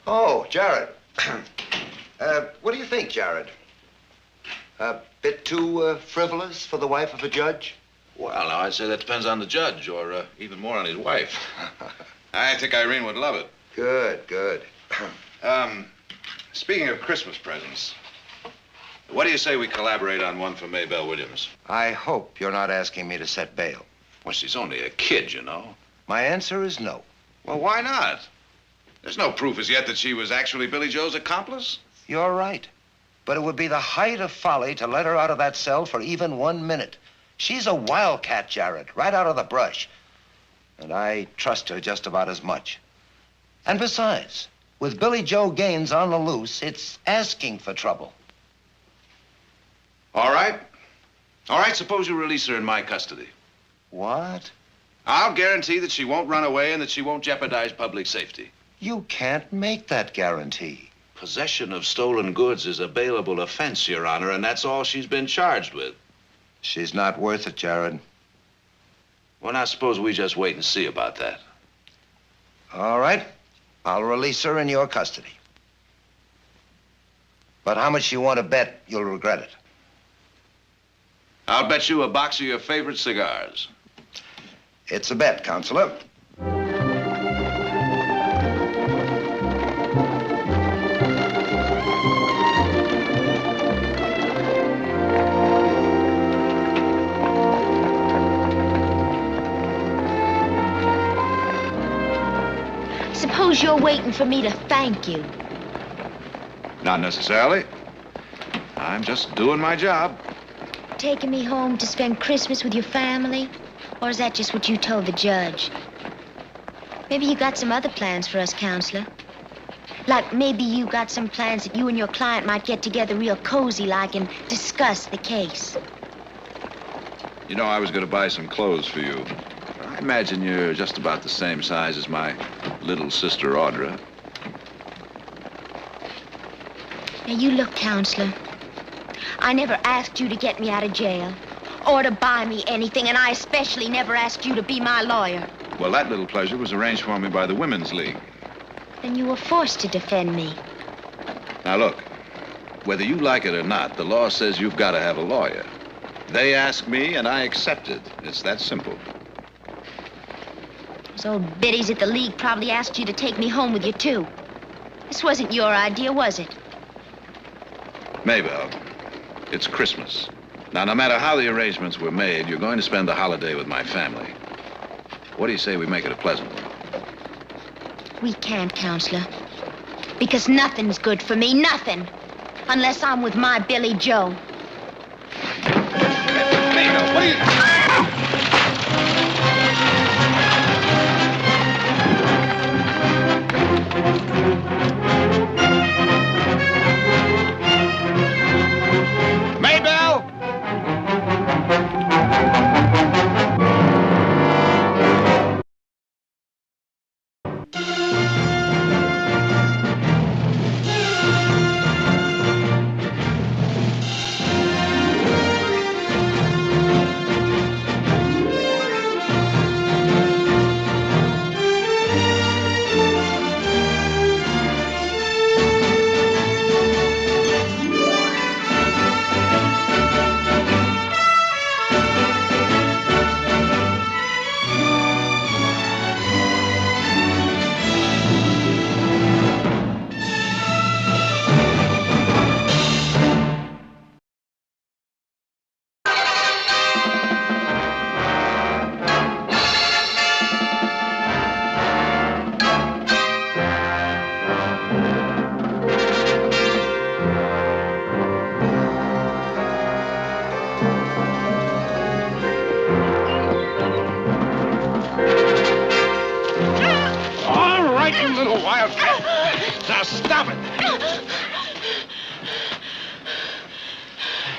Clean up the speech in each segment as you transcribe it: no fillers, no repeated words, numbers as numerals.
Oh, Jared. What do you think, Jared? A bit too frivolous for the wife of a judge? Well, now, I'd say that depends on the judge, or even more on his wife. I think Irene would love it. Good, good. Speaking of Christmas presents, what do you say we collaborate on one for Maybelle Williams? I hope you're not asking me to set bail. Well, she's only a kid, you know. My answer is no. Well, why not? There's no proof as yet that she was actually Billy Joe's accomplice. You're right. But it would be the height of folly to let her out of that cell for even 1 minute. She's a wildcat, Jared, right out of the brush. And I trust her just about as much. And besides, with Billy Joe Gaines on the loose, it's asking for trouble. All right. All right, suppose you release her in my custody. What? I'll guarantee that she won't run away and that she won't jeopardize public safety. You can't make that guarantee. Possession of stolen goods is a bailable offense, Your Honor, and that's all she's been charged with. She's not worth it, Jared. Well, now, suppose we just wait and see about that. All right. I'll release her in your custody. But how much you want to bet you'll regret it? I'll bet you a box of your favorite cigars. It's a bet, Counselor. Suppose you're waiting for me to thank you. Not necessarily. I'm just doing my job. Taking me home to spend Christmas with your family? Or is that just what you told the judge? Maybe you got some other plans for us, Counselor. Like maybe you got some plans that you and your client might get together real cozy-like and discuss the case. You know, I was going to buy some clothes for you. I imagine you're just about the same size as my little sister, Audra. Now, you look, Counselor. I never asked you to get me out of jail or to buy me anything, and I especially never asked you to be my lawyer. Well, that little pleasure was arranged for me by the Women's League. Then you were forced to defend me. Now, look, whether you like it or not, the law says you've got to have a lawyer. They asked me, and I accepted. It's that simple. Those old biddies at the League probably asked you to take me home with you, too. This wasn't your idea, was it? Maybelle, it's Christmas. Now, no matter how the arrangements were made, you're going to spend the holiday with my family. What do you say we make it a pleasant one? We can't, Counselor. Because nothing's good for me, nothing. Unless I'm with my Billy Joe. Maybelle, what are you...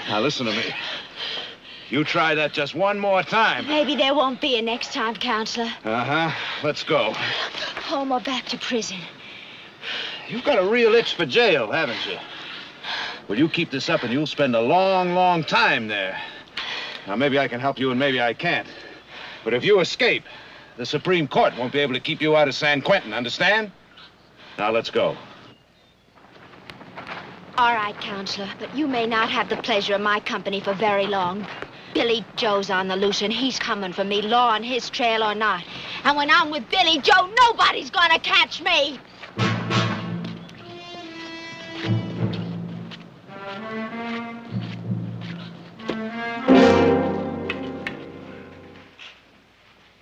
Now, listen to me. You try that just one more time. Maybe there won't be a next time, Counselor. Uh-huh. Let's go. Home or back to prison. You've got a real itch for jail, haven't you? Well, you keep this up and you'll spend a long, long time there. Now, maybe I can help you and maybe I can't. But if you escape, the Supreme Court won't be able to keep you out of San Quentin, understand? Now, let's go. All right, Counselor, but you may not have the pleasure of my company for very long. Billy Joe's on the loose, and he's coming for me, law on his trail or not. And when I'm with Billy Joe, nobody's gonna catch me!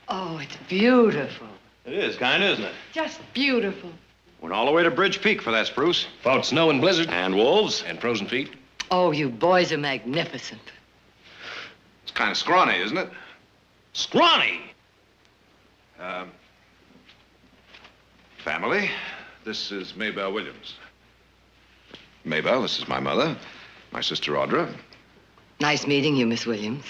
Oh, it's beautiful. It is, isn't it? Just beautiful. Went all the way to Bridge Peak for that spruce. Fought snow and blizzard. And wolves. And frozen feet. Oh, you boys are magnificent. It's kind of scrawny, isn't it? Scrawny! Family, this is Maybelle Williams. Maybelle, this is my mother, my sister Audra. Nice meeting you, Miss Williams.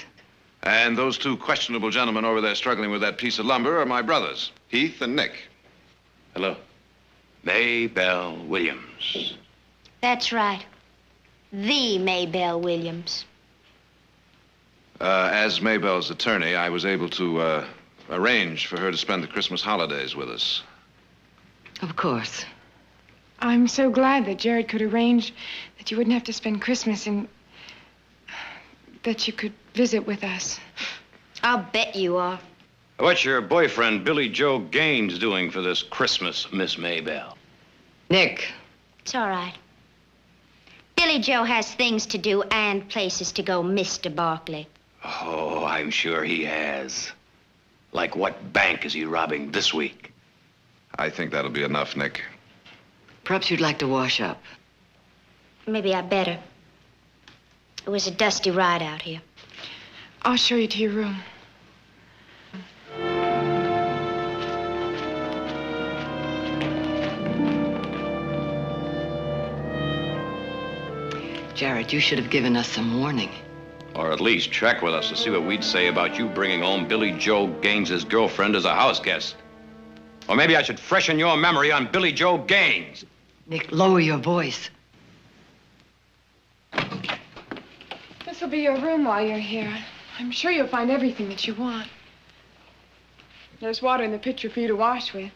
And those two questionable gentlemen over there struggling with that piece of lumber are my brothers, Heath and Nick. Hello. Maybelle Williams. That's right. The Maybelle Williams. As Maybelle's attorney, I was able to arrange for her to spend the Christmas holidays with us. Of course. I'm so glad that Jared could arrange that you wouldn't have to spend Christmas and that you could visit with us. I'll bet you are. What's your boyfriend, Billy Joe Gaines, doing for this Christmas, Miss Maybelle? Nick, It's all right. Billy Joe has things to do and places to go, Mr. Barkley. Oh, I'm sure he has. Like what bank is he robbing this week? I think that'll be enough, Nick. perhaps you'd like to wash up. Maybe I better. It was a dusty ride out here. I'll show you to your room. Jared, you should have given us some warning. Or at least check with us to see what we'd say about you bringing home Billy Joe Gaines's girlfriend as a house guest. Or maybe I should freshen your memory on Billy Joe Gaines. Nick, lower your voice. This will be your room while you're here. I'm sure you'll find everything that you want. There's water in the pitcher for you to wash with.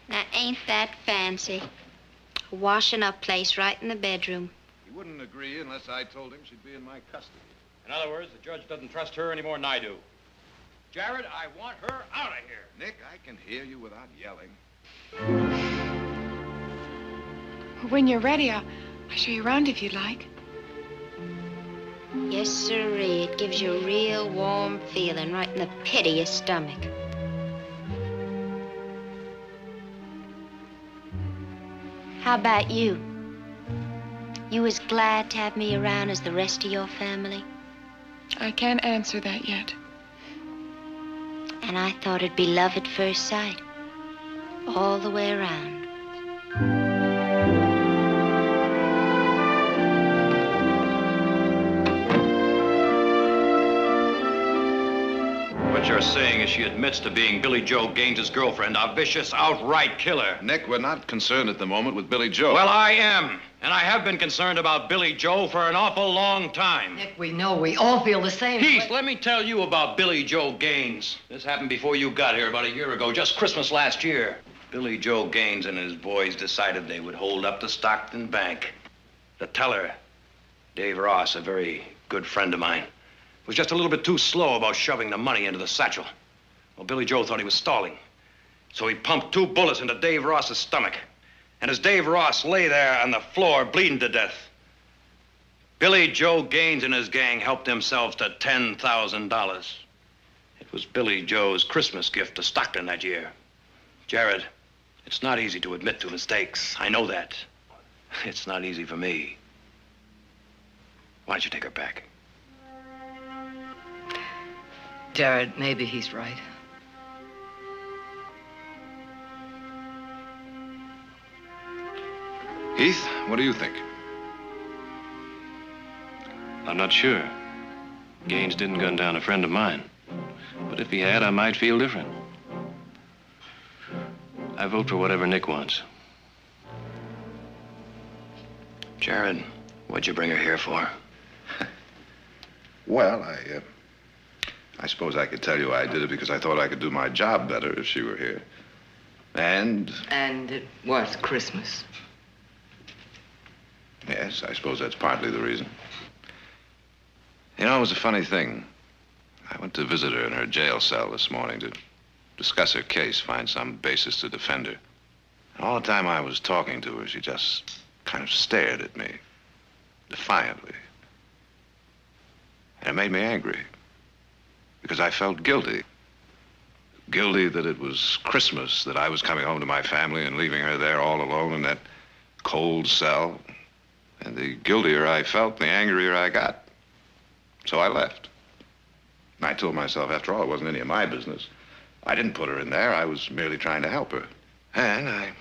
Now, ain't that fancy? A washing up place right in the bedroom. He wouldn't agree unless I told him she'd be in my custody. In other words, the judge doesn't trust her any more than I do. Jared, I want her out of here. Nick, I can hear you without yelling. When you're ready, I'll show you around if you'd like. Yes, sirree. It gives you a real warm feeling right in the pit of your stomach. How about you? You as glad to have me around as the rest of your family? I can't answer that yet. And I thought it'd be love at first sight. All the way around. What you're saying is she admits to being Billy Joe Gaines's girlfriend, a vicious, outright killer. Nick, we're not concerned at the moment with Billy Joe. Well, I am. And I have been concerned about Billy Joe for an awful long time. Nick, we know we all feel the same. Heath, let me tell you about Billy Joe Gaines. This happened before you got here about a year ago, just Christmas last year. Billy Joe Gaines and his boys decided they would hold up the Stockton bank. The teller, Dave Ross, a very good friend of mine, was just a little bit too slow about shoving the money into the satchel. Well, Billy Joe thought he was stalling. So he pumped 2 bullets into Dave Ross's stomach. And as Dave Ross lay there on the floor bleeding to death, Billy Joe Gaines and his gang helped themselves to $10,000. It was Billy Joe's Christmas gift to Stockton that year. Jared, it's not easy to admit to mistakes. I know that. It's not easy for me. Why don't you take her back? Jared, maybe he's right. Heath, what do you think? I'm not sure. Gaines didn't gun down a friend of mine. But if he had, I might feel different. I vote for whatever Nick wants. Jared, what'd you bring her here for? Well, I suppose I could tell you I did it because I thought I could do my job better if she were here. And? And it was Christmas. Yes, I suppose that's partly the reason. You know, it was a funny thing. I went to visit her in her jail cell this morning to discuss her case, find some basis to defend her. And all the time I was talking to her, she just kind of stared at me, defiantly. And it made me angry, because I felt guilty. Guilty that it was Christmas, that I was coming home to my family and leaving her there all alone in that cold cell. And the guiltier I felt, the angrier I got. So I left. And I told myself, after all, it wasn't any of my business. I didn't put her in there. I was merely trying to help her. And I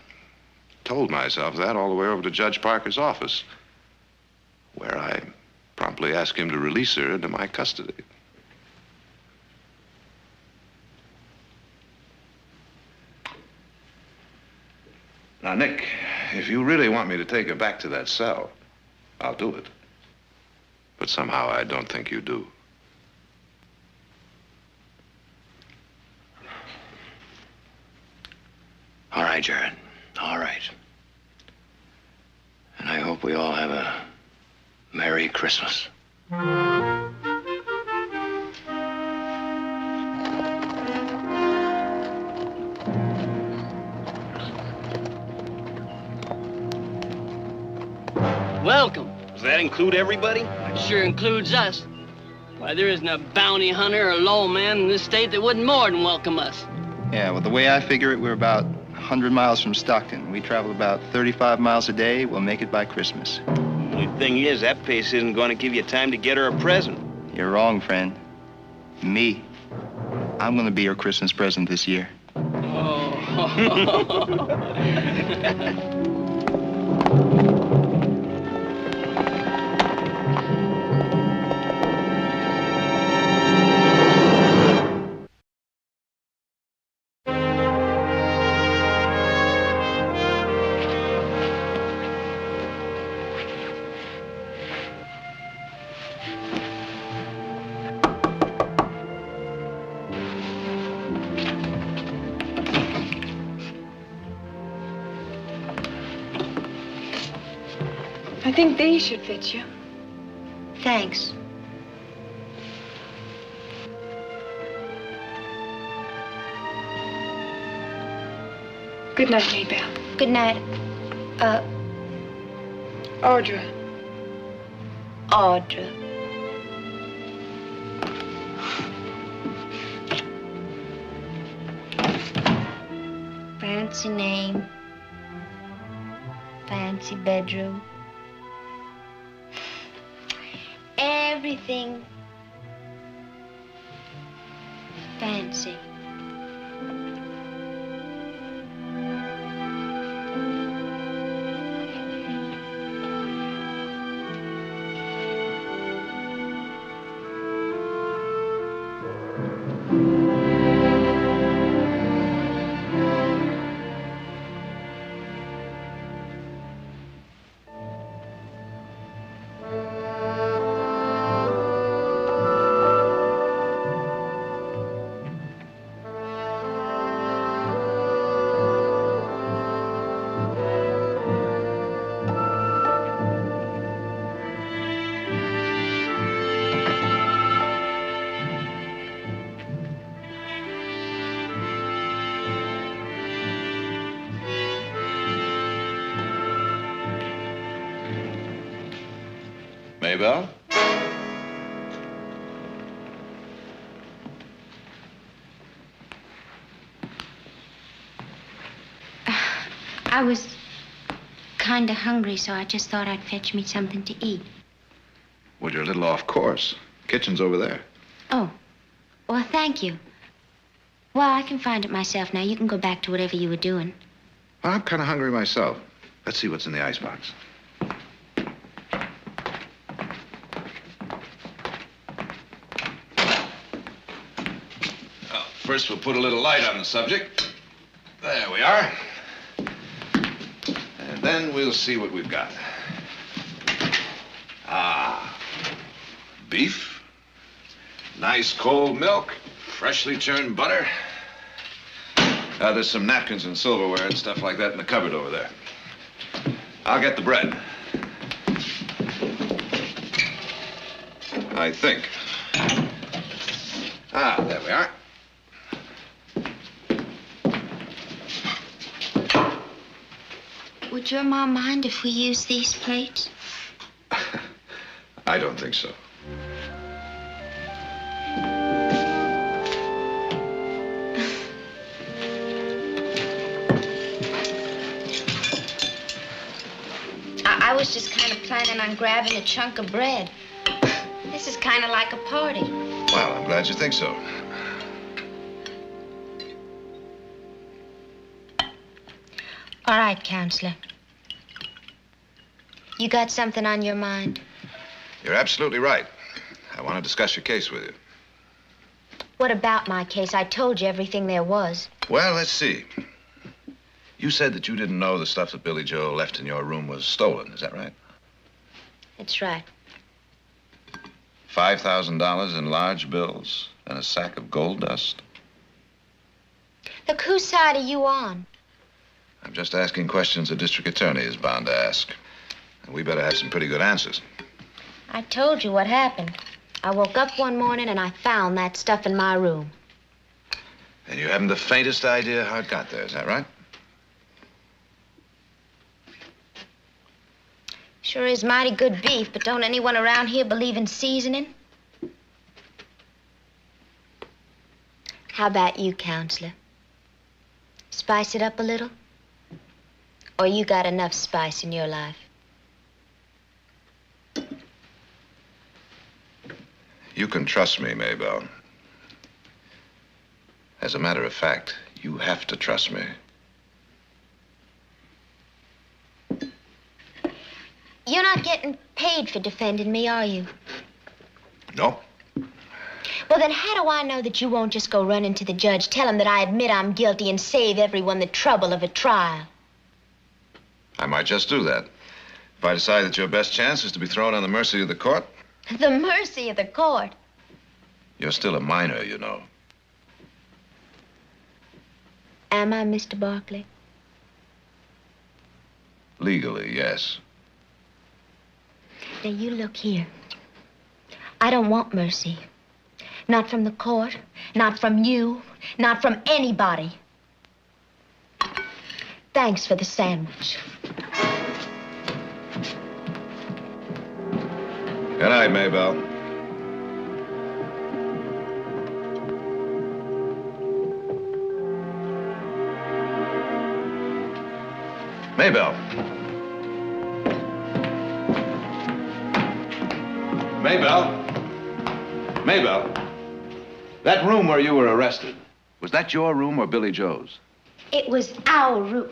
told myself that all the way over to Judge Parker's office, where I promptly asked him to release her into my custody. Now, Nick, if you really want me to take her back to that cell, I'll do it. But somehow I don't think you do. All right, Jared. All right. And I hope we all have a Merry Christmas. Welcome. Does that include everybody? It sure includes us. Why, there isn't a bounty hunter or law man in this state that wouldn't more than welcome us. Yeah, well, the way I figure it, we're about 100 miles from Stockton. We travel about 35 miles a day. We'll make it by Christmas. The thing is, that pace isn't going to give you time to get her a present. You're wrong, friend. Me. I'm going to be her Christmas present this year. Oh. I think these should fit you. Thanks. Good night, Maybelle. Good night. Audra. Audra. Fancy name. Fancy bedroom. Everything fancy. Maybelle? I was kind of hungry, so I just thought I'd fetch me something to eat. Well, you're a little off course. Kitchen's over there. Oh, well, thank you. Well, I can find it myself now. You can go back to whatever you were doing. Well, I'm kind of hungry myself. Let's see what's in the icebox. Well, first we'll put a little light on the subject. There we are. And then we'll see what we've got. Ah, beef, nice cold milk, freshly churned butter. There's some napkins and silverware and stuff like that in the cupboard over there. I'll get the bread. I think. Ah, there we are. Would your mom mind if we use these plates? I don't think so. I was just kind of planning on grabbing a chunk of bread. This is kind of like a party. Well, I'm glad you think so. All right, Counselor. You got something on your mind? You're absolutely right. I want to discuss your case with you. What about my case? I told you everything there was. Well, let's see. You said that you didn't know the stuff that Billy Joe left in your room was stolen. Is that right? That's right. $5,000 in large bills and a sack of gold dust. Look, whose side are you on? I'm just asking questions a district attorney is bound to ask. And we better have some pretty good answers. I told you what happened. I woke up one morning and I found that stuff in my room. And you haven't the faintest idea how it got there, is that right? Sure is mighty good beef, but don't anyone around here believe in seasoning? How about you, Counselor? Spice it up a little? Or you got enough spice in your life? You can trust me, Maybelle. As a matter of fact, you have to trust me. You're not getting paid for defending me, are you? No. Well, then how do I know that you won't just go running to the judge, tell him that I admit I'm guilty, and save everyone the trouble of a trial? I might just do that. If I decide that your best chance is to be thrown on the mercy of the court. The mercy of the court? You're still a minor, you know. Am I, Mr. Barkley? Legally, yes. Now, you look here. I don't want mercy. Not from the court, not from you, not from anybody. Thanks for the sandwich. Good night, Maybelle. Maybelle. Maybelle. Maybelle. That room where you were arrested, was that your room or Billy Joe's? It was our room.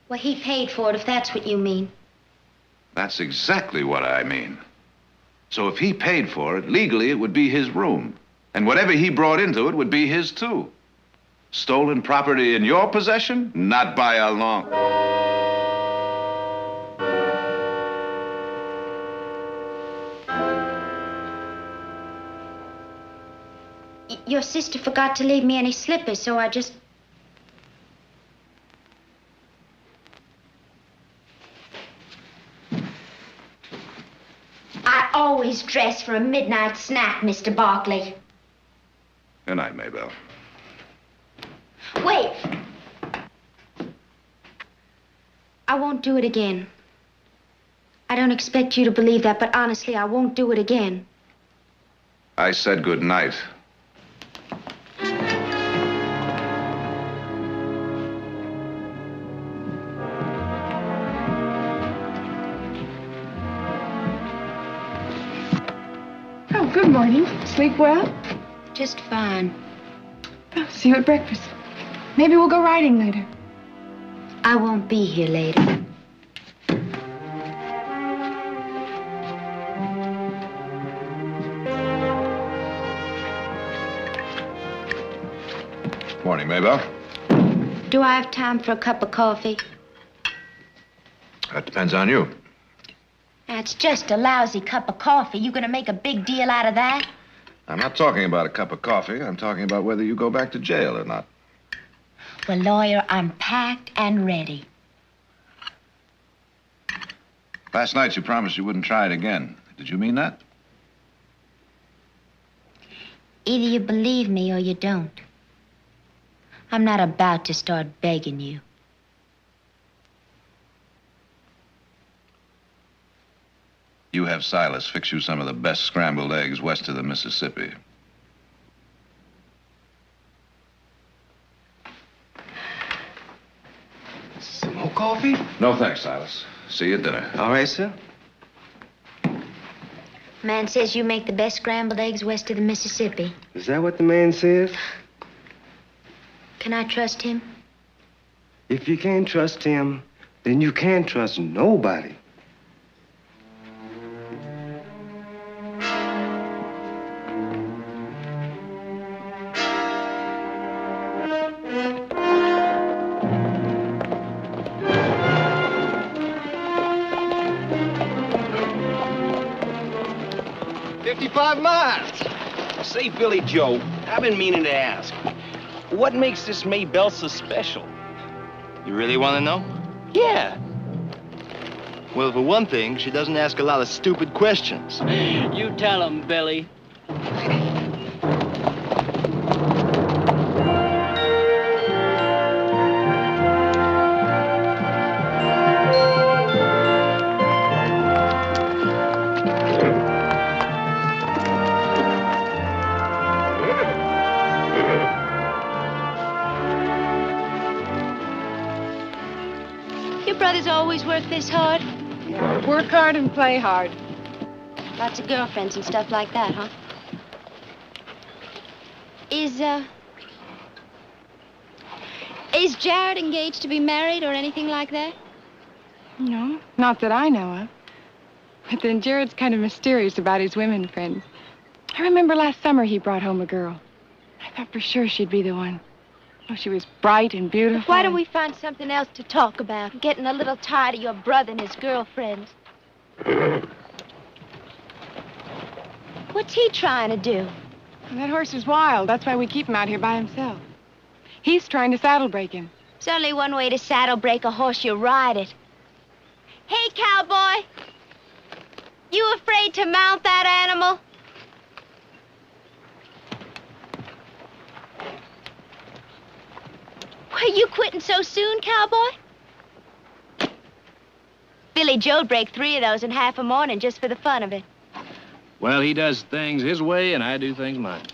Well, he paid for it, if that's what you mean. That's exactly what I mean. So if he paid for it, legally it would be his room. And whatever he brought into it would be his, too. Stolen property in your possession? Not by a long... Your sister forgot to leave me any slippers, so I just... I always dress for a midnight snack, Mr. Barkley. Good night, Maybelle. Wait. I won't do it again. I don't expect you to believe that, but honestly, I won't do it again. I said good night. Oh, good morning. Sleep well? Just fine. I'll see you at breakfast. Maybe we'll go riding later. I won't be here later. Morning, Maybelle. Do I have time for a cup of coffee? That depends on you. That's just a lousy cup of coffee. You gonna make a big deal out of that? I'm not talking about a cup of coffee. I'm talking about whether you go back to jail or not. Well, lawyer, I'm packed and ready. Last night you promised you wouldn't try it again. Did you mean that? Either you believe me or you don't. I'm not about to start begging you. You have Silas fix you some of the best scrambled eggs west of the Mississippi. Some more coffee? No thanks, Silas. See you at dinner. All right, sir. Man says you make the best scrambled eggs west of the Mississippi. Is that what the man says? Can I trust him? If you can't trust him, then you can't trust nobody. Say, Billy Joe, I've been meaning to ask. What makes this Maybelle so special? You really want to know? Yeah. Well, for one thing, she doesn't ask a lot of stupid questions. You tell him, Billy. Brothers always work this hard? Yeah, work hard and play hard. Lots of girlfriends and stuff like that, huh? Is Jared engaged to be married or anything like that? No, not that I know of. But then Jared's kind of mysterious about his women friends. I remember last summer he brought home a girl. I thought for sure she'd be the one. Oh, she was bright and beautiful. Why don't we find something else to talk about? I'm getting a little tired of your brother and his girlfriends. What's he trying to do? Well, that horse is wild. That's why we keep him out here by himself. He's trying to saddle break him. There's only one way to saddle break a horse. You ride it. Hey, cowboy. You afraid to mount that animal? Were you quitting so soon, cowboy? Billy Joe'd break 3 of those in half a morning just for the fun of it. Well, he does things his way, and I do things mine.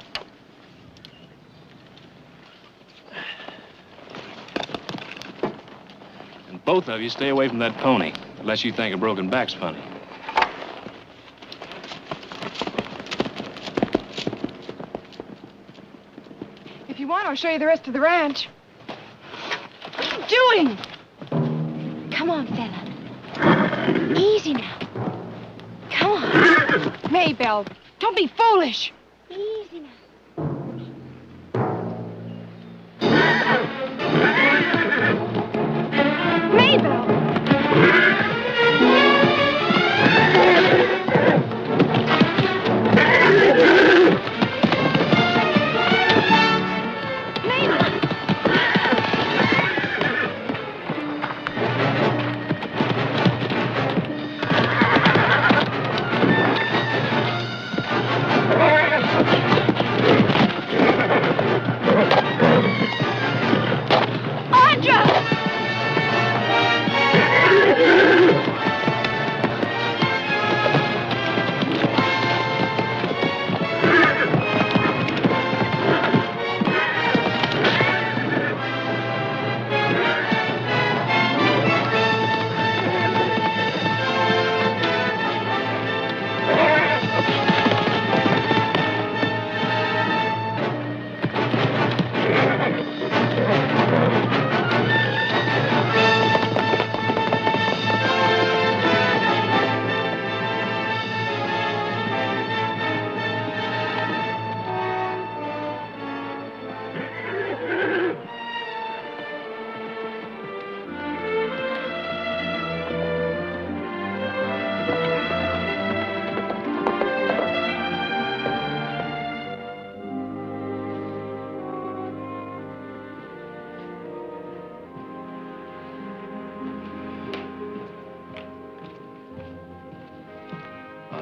And both of you stay away from that pony, unless you think a broken back's funny. If you want, I'll show you the rest of the ranch. What are you doing? Come on, fella. Easy now. Come on. Maybelle, don't be foolish. Easy now. Maybelle!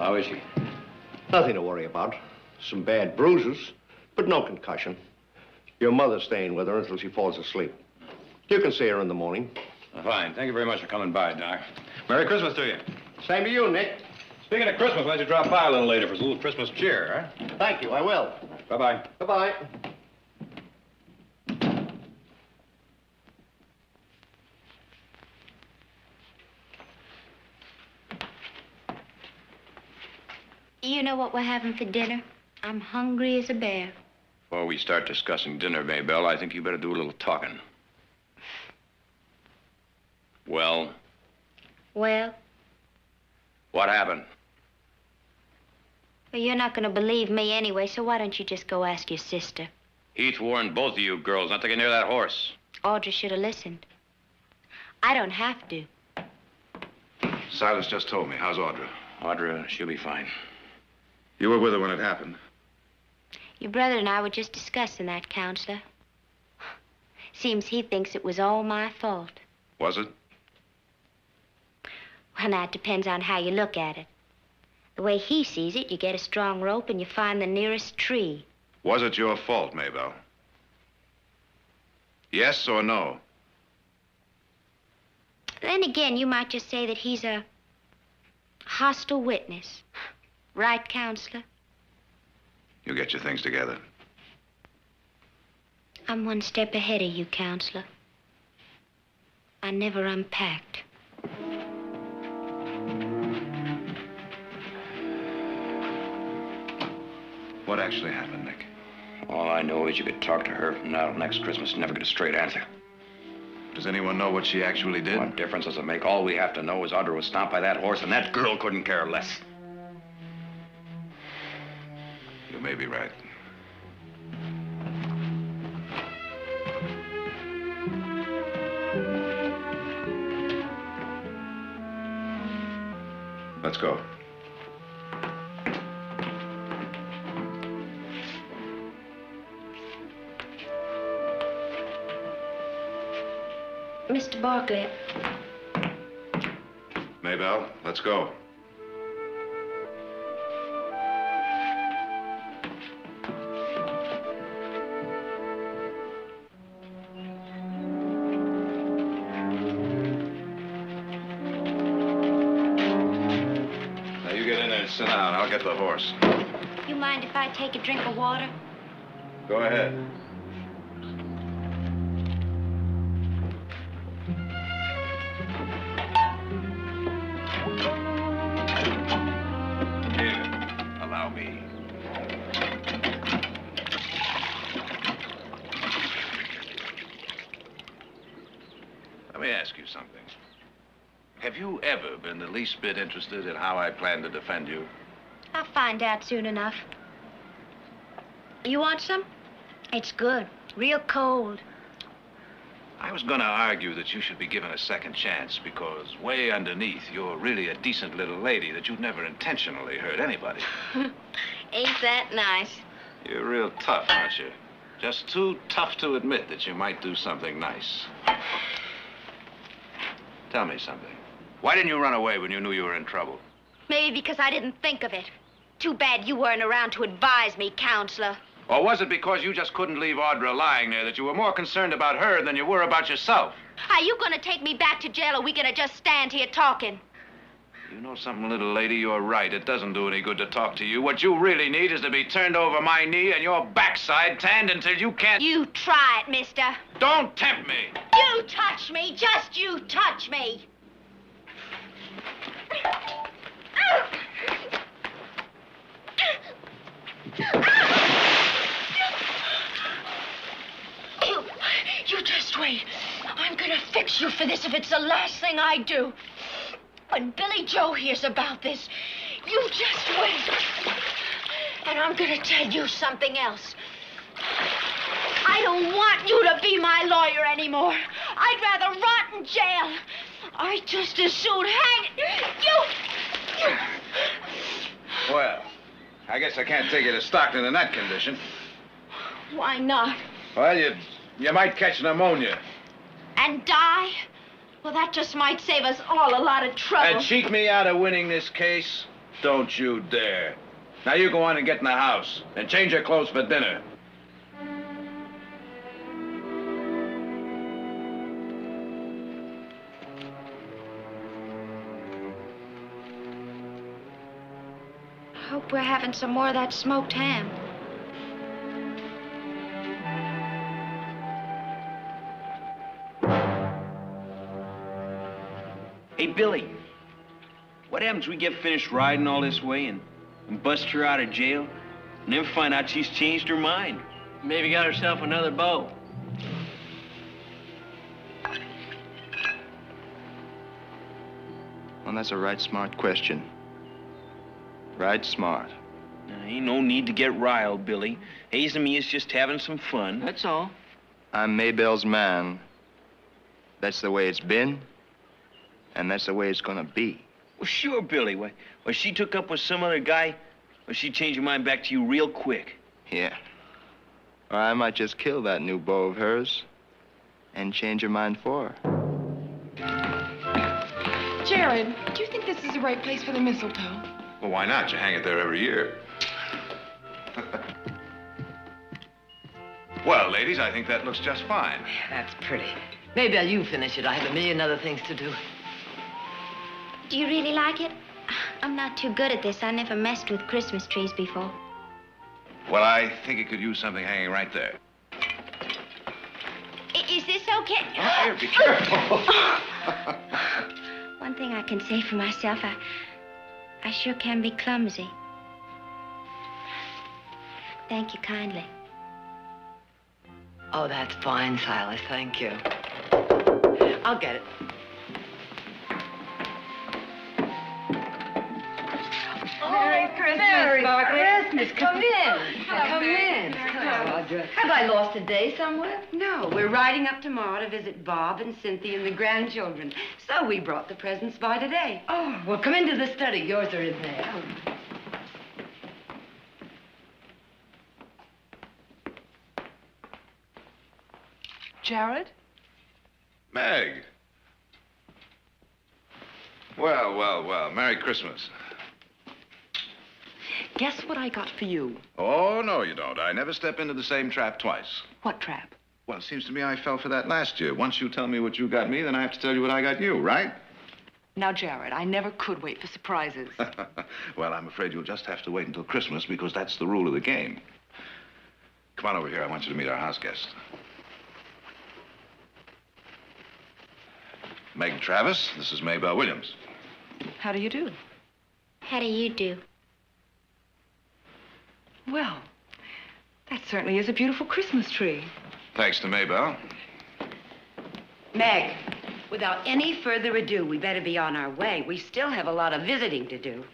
how is she? Nothing to worry about. Some bad bruises, but no concussion. Your mother's staying with her until she falls asleep. You can see her in the morning. Fine. Thank you very much for coming by, Doc. Merry Christmas to you. Same to you, Nick. Speaking of Christmas, why don't you drop by a little later for a little Christmas cheer, huh? Thank you, I will. Bye-bye. Bye-bye. You know what we're having for dinner? I'm hungry as a bear. Before we start discussing dinner, Maybelle, I think you better do a little talking. Well? Well? What happened? Well, you're not going to believe me anyway, so why don't you just go ask your sister? Heath warned both of you girls not to get near that horse. Audrey should have listened. I don't have to. Silas just told me. How's Audra? Audra, she'll be fine. You were with her when it happened. Your brother and I were just discussing that, Counselor. Seems he thinks it was all my fault. Was it? Well, now, it depends on how you look at it. The way he sees it, you get a strong rope and you find the nearest tree. Was it your fault, Maybelle? Yes or no? Then again, you might just say that he's a hostile witness. Right, Counselor? You get your things together. I'm one step ahead of you, Counselor. I never unpacked. What actually happened, Nick? All I know is you could talk to her from now till next Christmas and never get a straight answer. Does anyone know what she actually did? What difference does it make? All we have to know is Audra was stomped by that horse, and that girl couldn't care less. You may be right. Let's go. Mr. Barkley. Maybelle, let's go. Now you get in there and sit down. I'll get the horse. You mind if I take a drink of water? Go ahead. Let me ask you something. Have you ever been the least bit interested in how I plan to defend you? I'll find out soon enough. You want some? It's good. Real cold. I was gonna argue that you should be given a second chance because way underneath, you're really a decent little lady that you'd never intentionally hurt anybody. Ain't that nice? You're real tough, aren't you? Just too tough to admit that you might do something nice. Tell me something. Why didn't you run away when you knew you were in trouble? Maybe because I didn't think of it. Too bad you weren't around to advise me, Counselor. Or was it because you just couldn't leave Audra lying there that you were more concerned about her than you were about yourself? Are you gonna take me back to jail, or are we gonna just stand here talking? You know something, little lady? You're right. It doesn't do any good to talk to you. What you really need is to be turned over my knee and your backside tanned until you can't... You try it, mister. Don't tempt me. You touch me. Just you touch me. You just wait. I'm gonna fix you for this if it's the last thing I do. When Billy Joe hears about this, you just wait. And I'm gonna tell you something else. I don't want you to be my lawyer anymore. I'd rather rot in jail. I'd just as soon hang you. Well, I guess I can't take you to Stockton in that condition. Why not? Well, you might catch pneumonia. And die? Well, that just might save us all a lot of trouble. And cheat me out of winning this case? Don't you dare. Now you go on and get in the house and change your clothes for dinner. Hope we're having some more of that smoked ham. Hey, Billy, what happens we get finished riding all this way and bust her out of jail and then find out she's changed her mind? Maybe got herself another beau. Well, that's a right smart question. Right smart. Ain't no need to get riled, Billy. Hayes and me is just having some fun. That's all. I'm Maybelle's man. That's the way it's been, and that's the way it's gonna be. Well, sure, Billy. Why, she took up with some other guy, or she changed her mind back to you real quick. Yeah. Or I might just kill that new beau of hers and change her mind for her. Jared, do you think this is the right place for the mistletoe? Well, why not? You hang it there every year. Well, ladies, I think that looks just fine. That's pretty. Maybe you finish it. I have a million other things to do. Do you really like it? I'm not too good at this. I never messed with Christmas trees before. Well, I think it could use something hanging right there. Is this okay? Oh, here, be careful. One thing I can say for myself, I sure can be clumsy. Thank you kindly. Oh, that's fine, Silas. Thank you. I'll get it. Merry Christmas, Merry Barkley. Christmas. Come in. Come in. Have I lost a day somewhere? No, we're riding up tomorrow to visit Bob and Cynthia and the grandchildren. So we brought the presents by today. Oh, well, come into the study. Yours are in there. Jared? Meg. Well, well, well. Merry Christmas. Guess what I got for you? Oh, no, you don't. I never step into the same trap twice. What trap? Well, it seems to me I fell for that last year. Once you tell me what you got me, then I have to tell you what I got you, right? Now, Jared, I never could wait for surprises. Well, I'm afraid you'll just have to wait until Christmas because that's the rule of the game. Come on over here. I want you to meet our house guest. Meg Travis, this is Maybelle Williams. How do you do? How do you do? Well, that certainly is a beautiful Christmas tree. Thanks to Maybelle. Meg, without any further ado, we better be on our way. We still have a lot of visiting to do.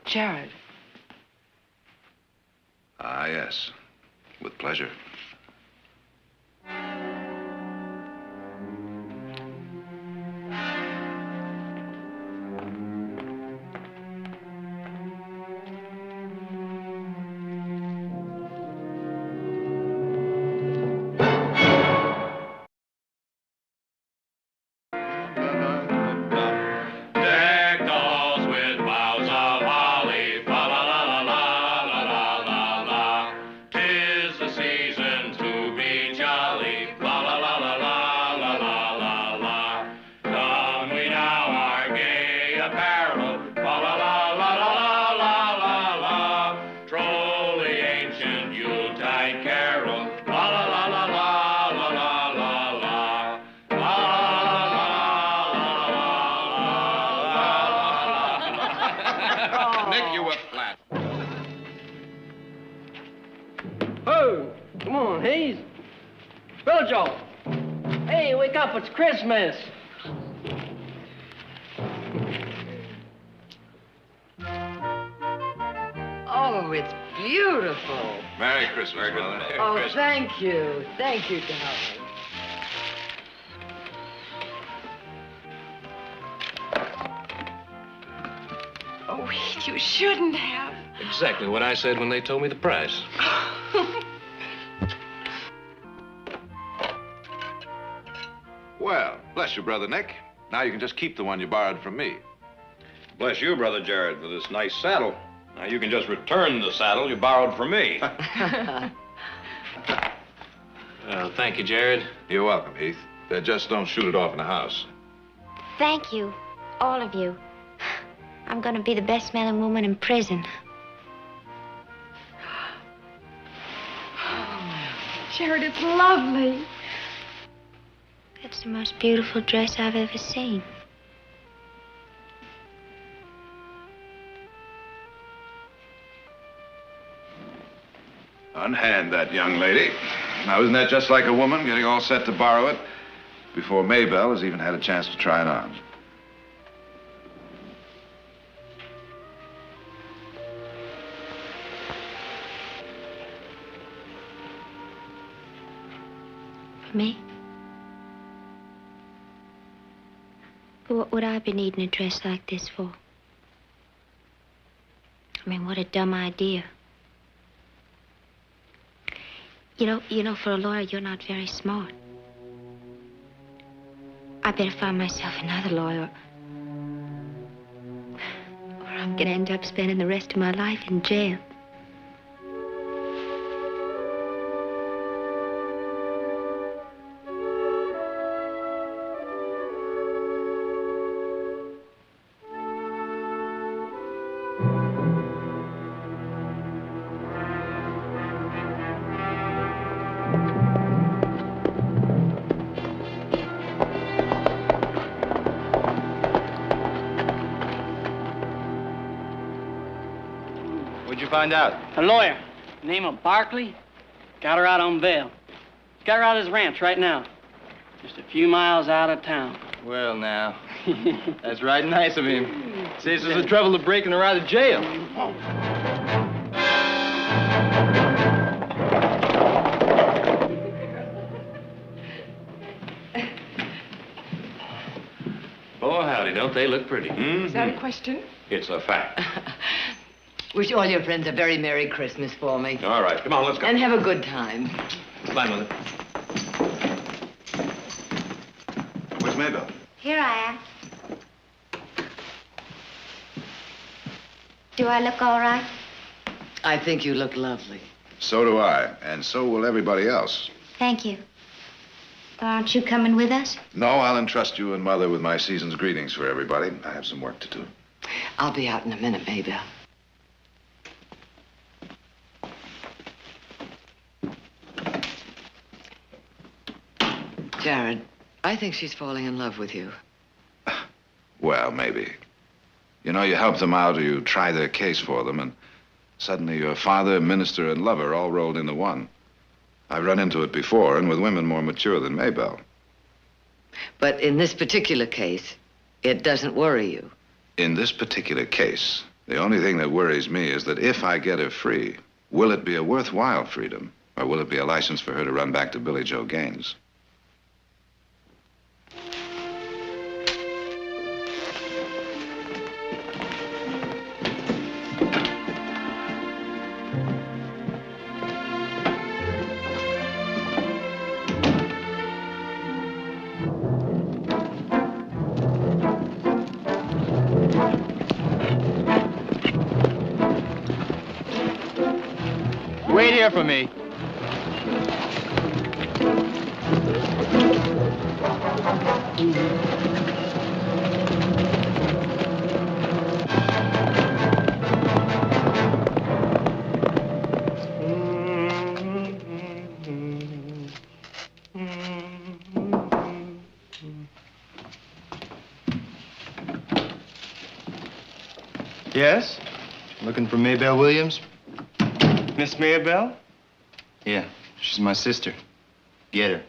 Jared. Ah, yes. With pleasure. It's Christmas. Oh, it's beautiful. Merry Christmas, Mother. Oh, thank you. Thank you, darling. Oh, Heath, you shouldn't have. Exactly what I said when they told me the price. Well, bless you, Brother Nick. Now you can just keep the one you borrowed from me. Bless you, Brother Jared, for this nice saddle. Now you can just return the saddle you borrowed from me. Well, thank you, Jared. You're welcome, Heath. Just don't shoot it off in the house. Thank you, all of you. I'm gonna be the best man and woman in prison. Jared, it's lovely. That's the most beautiful dress I've ever seen. Unhand that young lady. Now, isn't that just like a woman getting all set to borrow it before Maybelle has even had a chance to try it on? For me? But what would I be needing a dress like this for? I mean, what a dumb idea. You know, for a lawyer, you're not very smart. I better find myself another lawyer. Or I'm gonna end up spending the rest of my life in jail. Find out? A lawyer, name of Barkley, got her out on bail. Got her out at his ranch right now, just a few miles out of town. Well, now, that's right nice of him. Saves us the trouble of breaking her out of jail. Oh, howdy, don't they look pretty? Is that a question? It's a fact. Wish all your friends a very Merry Christmas for me. All right, come on, let's go. And have a good time. Bye, Mother. Where's Maybelle? Here I am. Do I look all right? I think you look lovely. So do I, and so will everybody else. Thank you. Aren't you coming with us? No, I'll entrust you and Mother with my season's greetings for everybody. I have some work to do. I'll be out in a minute, Maybelle. Jared, I think she's falling in love with you. Well, maybe. You know, you help them out or you try their case for them, and suddenly you're father, minister, and lover all rolled into one. I've run into it before, and with women more mature than Maybelle. But in this particular case, it doesn't worry you. In this particular case, the only thing that worries me is that if I get her free, will it be a worthwhile freedom, or will it be a license for her to run back to Billy Joe Gaines? Wait here for me. Yes? Looking for Maybelle Williams? Miss Maybelle? Yeah, she's my sister. Get her.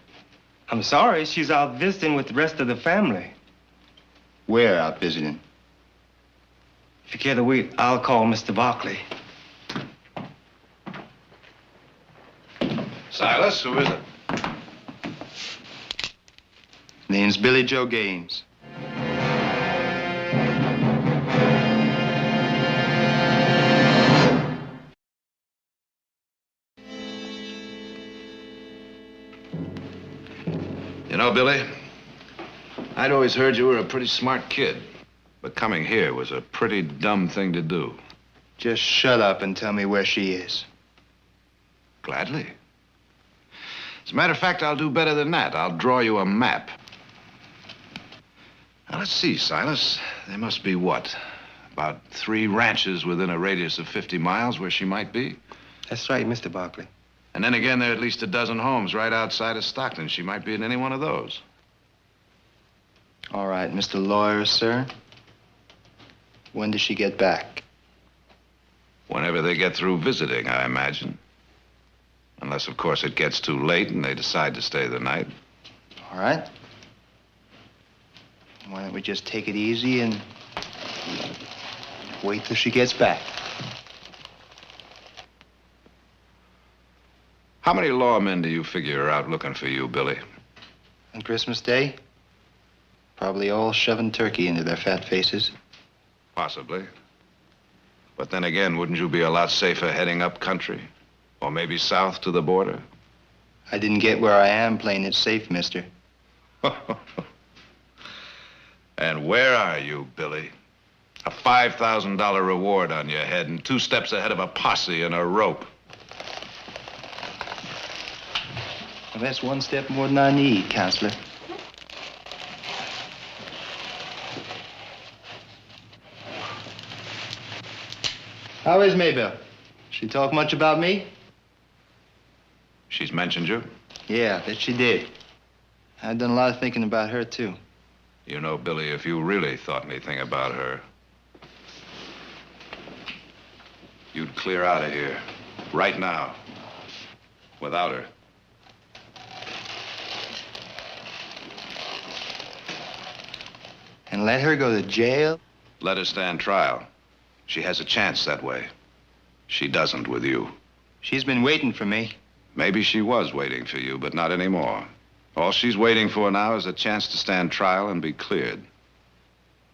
I'm sorry, she's out visiting with the rest of the family. Where out visiting? If you care to wait, I'll call Mr. Barkley. Silas, who is it? Name's Billy Joe Gaines. You know, Billy, I'd always heard you were a pretty smart kid. But coming here was a pretty dumb thing to do. Just shut up and tell me where she is. Gladly. As a matter of fact, I'll do better than that. I'll draw you a map. Now, let's see, Silas. There must be what? About 3 ranches within a radius of 50 miles where she might be? That's right, Mr. Barkley. And then again, there are at least a dozen homes right outside of Stockton. She might be in any one of those. All right, Mr. Lawyer, sir. When does she get back? Whenever they get through visiting, I imagine. Unless, of course, it gets too late and they decide to stay the night. All right. Why don't we just take it easy and wait till she gets back? How many lawmen do you figure are out looking for you, Billy? On Christmas Day? Probably all shoving turkey into their fat faces. Possibly. But then again, wouldn't you be a lot safer heading up country? Or maybe south to the border? I didn't get where I am playing it safe, mister. And where are you, Billy? A $5,000 reward on your head and 2 steps ahead of a posse and a rope. Well, that's 1 step more than I need, counselor. How is Maybelle? She talk much about me? She's mentioned you? Yeah, that she did. I've done a lot of thinking about her, too. You know, Billy, if you really thought anything about her, you'd clear out of here right now without her. And let her go to jail? Let her stand trial. She has a chance that way. She doesn't with you. She's been waiting for me. Maybe she was waiting for you, but not anymore. All she's waiting for now is a chance to stand trial and be cleared.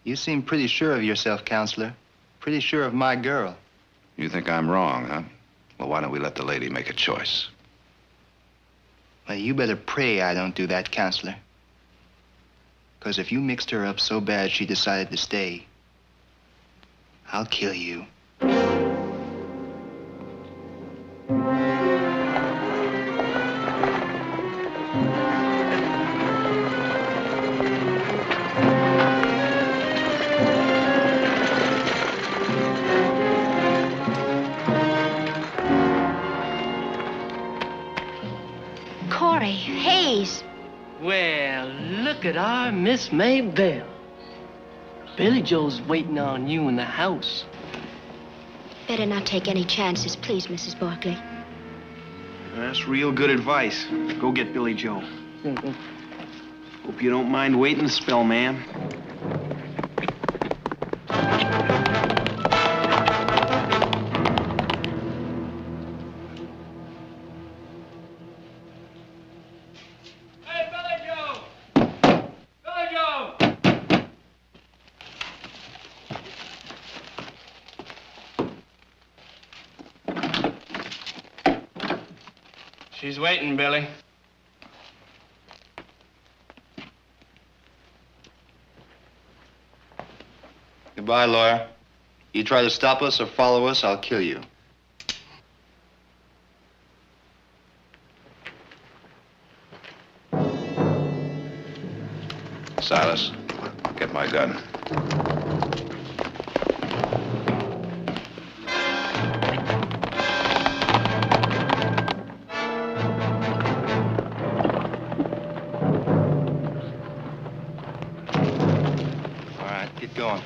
You seem pretty sure of yourself, counselor. Pretty sure of my girl. You think I'm wrong, huh? Well, why don't we let the lady make a choice? Well, you better pray I don't do that, counselor. Because if you mixed her up so bad she decided to stay, I'll kill you. Corey, Hayes. Well, look at our Miss Maybelle. Billy Joe's waiting on you in the house. Better not take any chances, please, Mrs. Barkley. That's real good advice. Go get Billy Joe. Hope you don't mind waiting a spell, ma'am. She's waiting, Billy. Goodbye, lawyer. You try to stop us or follow us, I'll kill you. Silas, get my gun. All right, get going.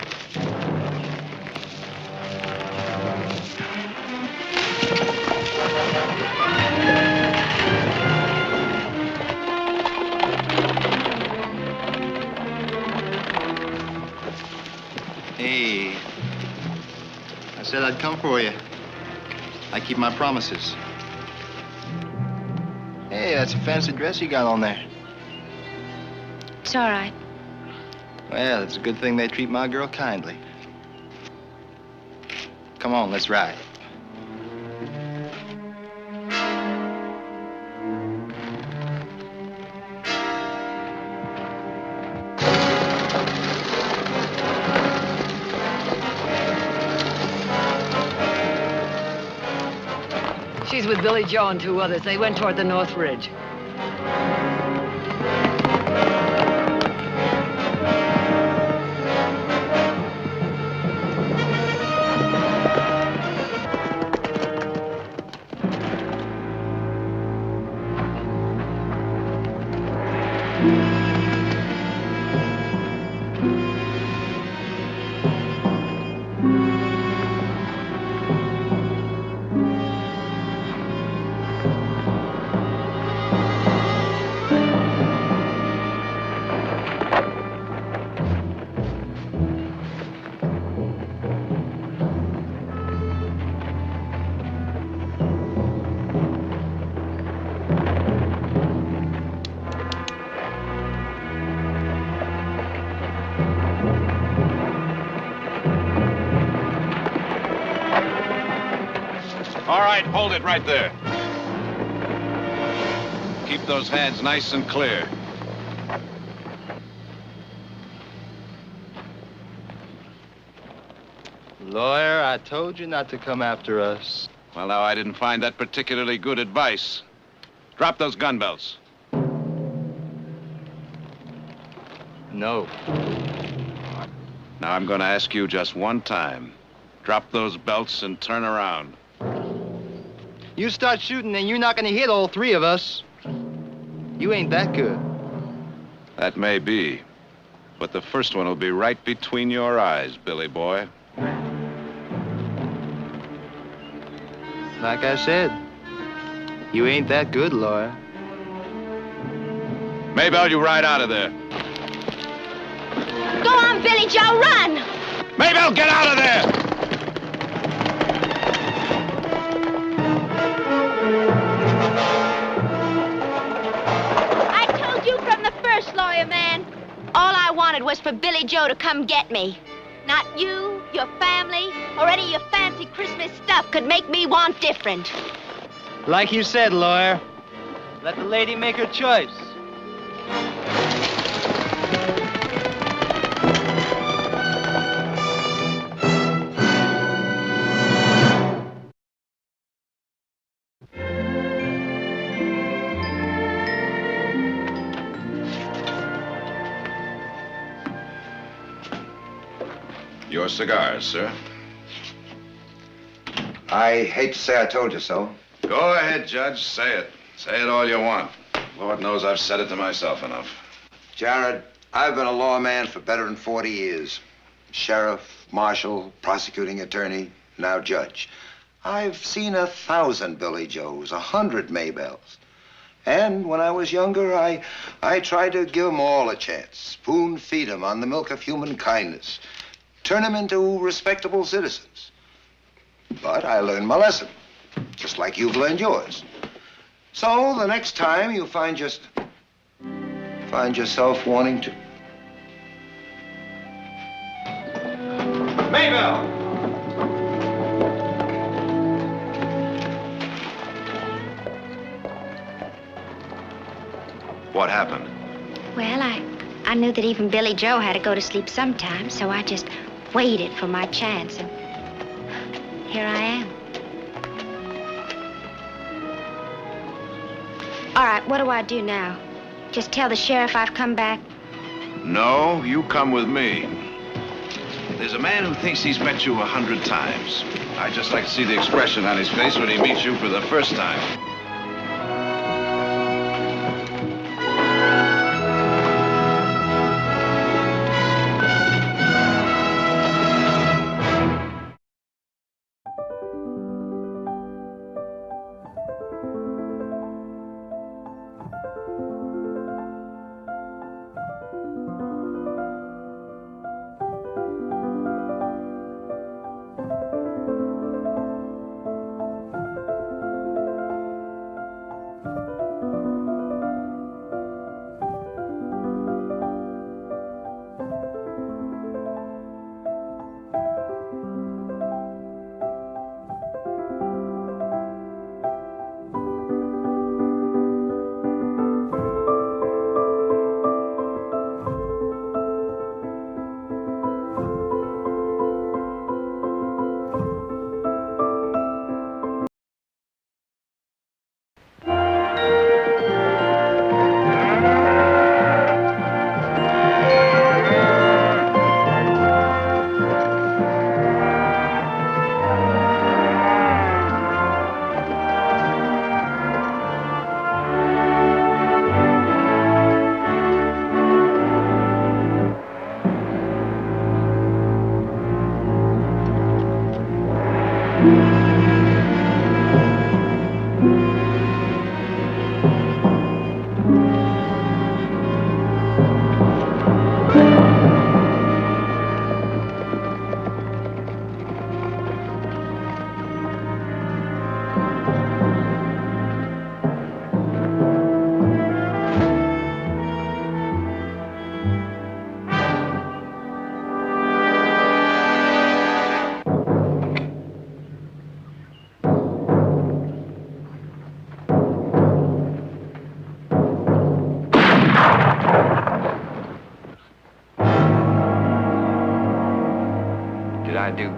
Hey, I said I'd come for you. I keep my promises. Hey, that's a fancy dress you got on there. It's all right. Well, it's a good thing they treat my girl kindly. Come on, let's ride. He's with Billy Joe and 2 others. They went toward the North Ridge. All right, hold it right there. Keep those hands nice and clear. Lawyer, I told you not to come after us. Well, now, I didn't find that particularly good advice. Drop those gun belts. No. Now, I'm going to ask you just one time. Drop those belts and turn around. You start shooting and you're not gonna hit all 3 of us. You ain't that good. That may be. But the first one will be right between your eyes, Billy boy. Like I said, you ain't that good, lawyer. Maybelle, you ride out of there. Go on, Billy Joe, run! Maybelle, get out of there! Lawyer man, all I wanted was for Billy Joe to come get me. Not you, your family, or any of your fancy Christmas stuff could make me want different. Like you said, lawyer, let the lady make her choice. Your cigars, sir. I hate to say I told you so. Go ahead, Judge. Say it. Say it all you want. Lord knows I've said it to myself enough. Jared, I've been a lawman for better than 40 years. Sheriff, marshal, prosecuting attorney, now judge. I've seen 1,000 Billy Joes, 100 Maybelles. And when I was younger, I tried to give them all a chance. Spoon-feed them on the milk of human kindness. Turn them into respectable citizens. But I learned my lesson, just like you've learned yours. So the next time you find yourself wanting to... Maybelle! What happened? Well, I knew that even Billy Joe had to go to sleep sometime, so I just waited for my chance, and here I am. All right, what do I do now? Just tell the sheriff I've come back? No, you come with me. There's a man who thinks he's met you 100 times. I'd just like to see the expression on his face when he meets you for the first time.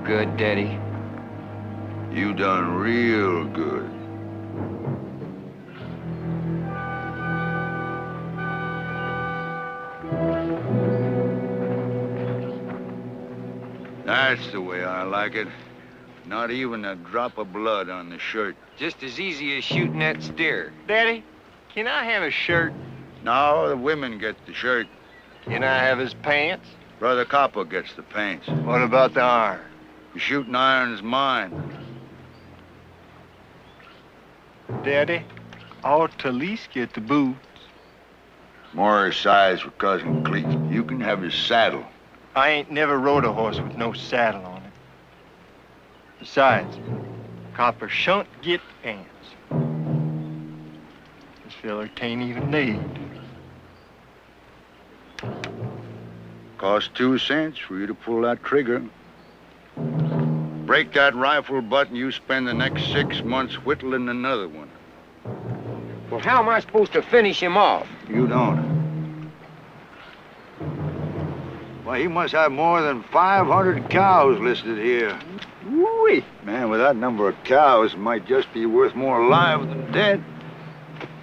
good, Daddy. You done real good. That's the way I like it. Not even a drop of blood on the shirt. Just as easy as shooting that steer. Daddy, can I have his shirt? No, the women get the shirt. Can I have his pants? Brother Copper gets the pants. What about the iron? The shooting iron's mine. Daddy, I ought to at least get the boots. More size for Cousin Cleek. You can have his saddle. I ain't never rode a horse with no saddle on it. Besides, Copper shan't get pants. This feller can't even need. Cost 2 cents for you to pull that trigger. Break that rifle butt and you spend the next 6 months whittling another one. Well, how am I supposed to finish him off? You don't. Why, he must have more than 500 cows listed here. Woo-wee. Man, with that number of cows, it might just be worth more alive than dead.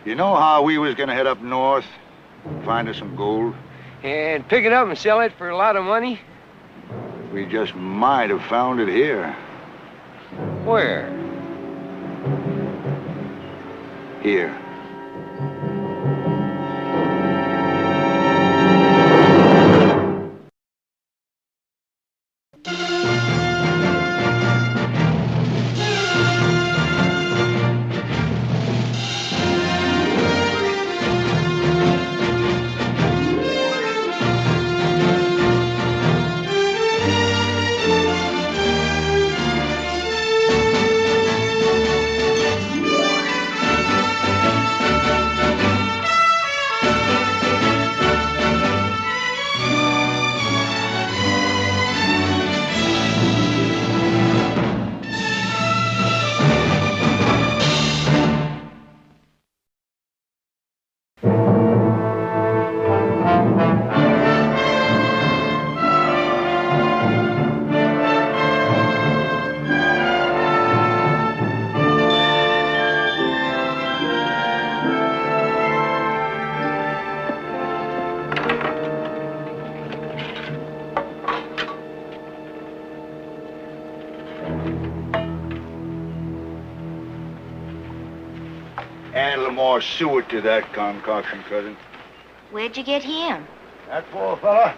You know how we was gonna head up north, find us some gold? And pick it up and sell it for a lot of money? We just might have found it here. Where? Here. Add a little more suet to that concoction, cousin. Where'd you get him? That poor fella?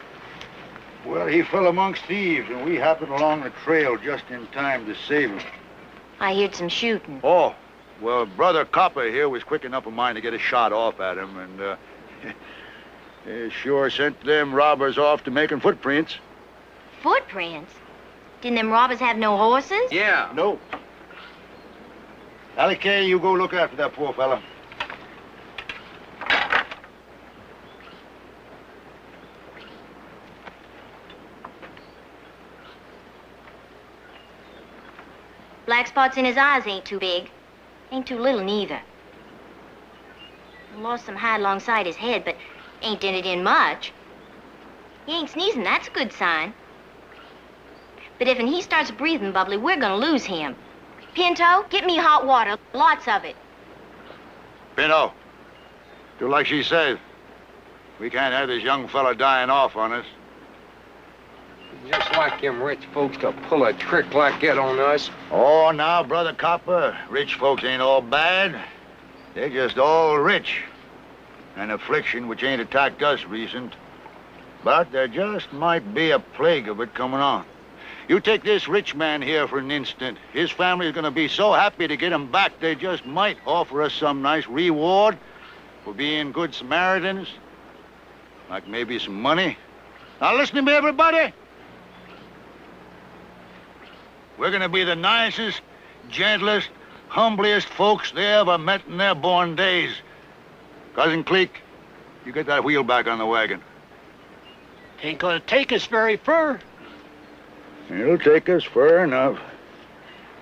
Well, he fell amongst thieves, and we happened along the trail just in time to save him. I heard some shooting. Oh, well, Brother Copper here was quick enough of mine to get a shot off at him, and, he sure sent them robbers off to making footprints. Footprints? Didn't them robbers have no horses? Yeah. No. Allie Kay, you go look after that poor fella. Black spots in his eyes ain't too big. Ain't too little neither. Lost some hide alongside his head, but ain't did it in much. He ain't sneezing, that's a good sign. But if he starts breathing bubbly, we're gonna lose him. Pinto, get me hot water, lots of it. Pinto, do like she says. We can't have this young fella dying off on us. Just like them rich folks to pull a trick like that on us. Oh, now, Brother Copper, rich folks ain't all bad. They're just all rich. An affliction which ain't attacked us recent. But there just might be a plague of it coming on. You take this rich man here for an instant. His family's gonna be so happy to get him back, they just might offer us some nice reward for being good Samaritans. Like maybe some money. Now listen to me, everybody. We're gonna be the nicest, gentlest, humblest folks they ever met in their born days. Cousin Cleek, you get that wheel back on the wagon. Ain't gonna take us very far. It'll take us far enough.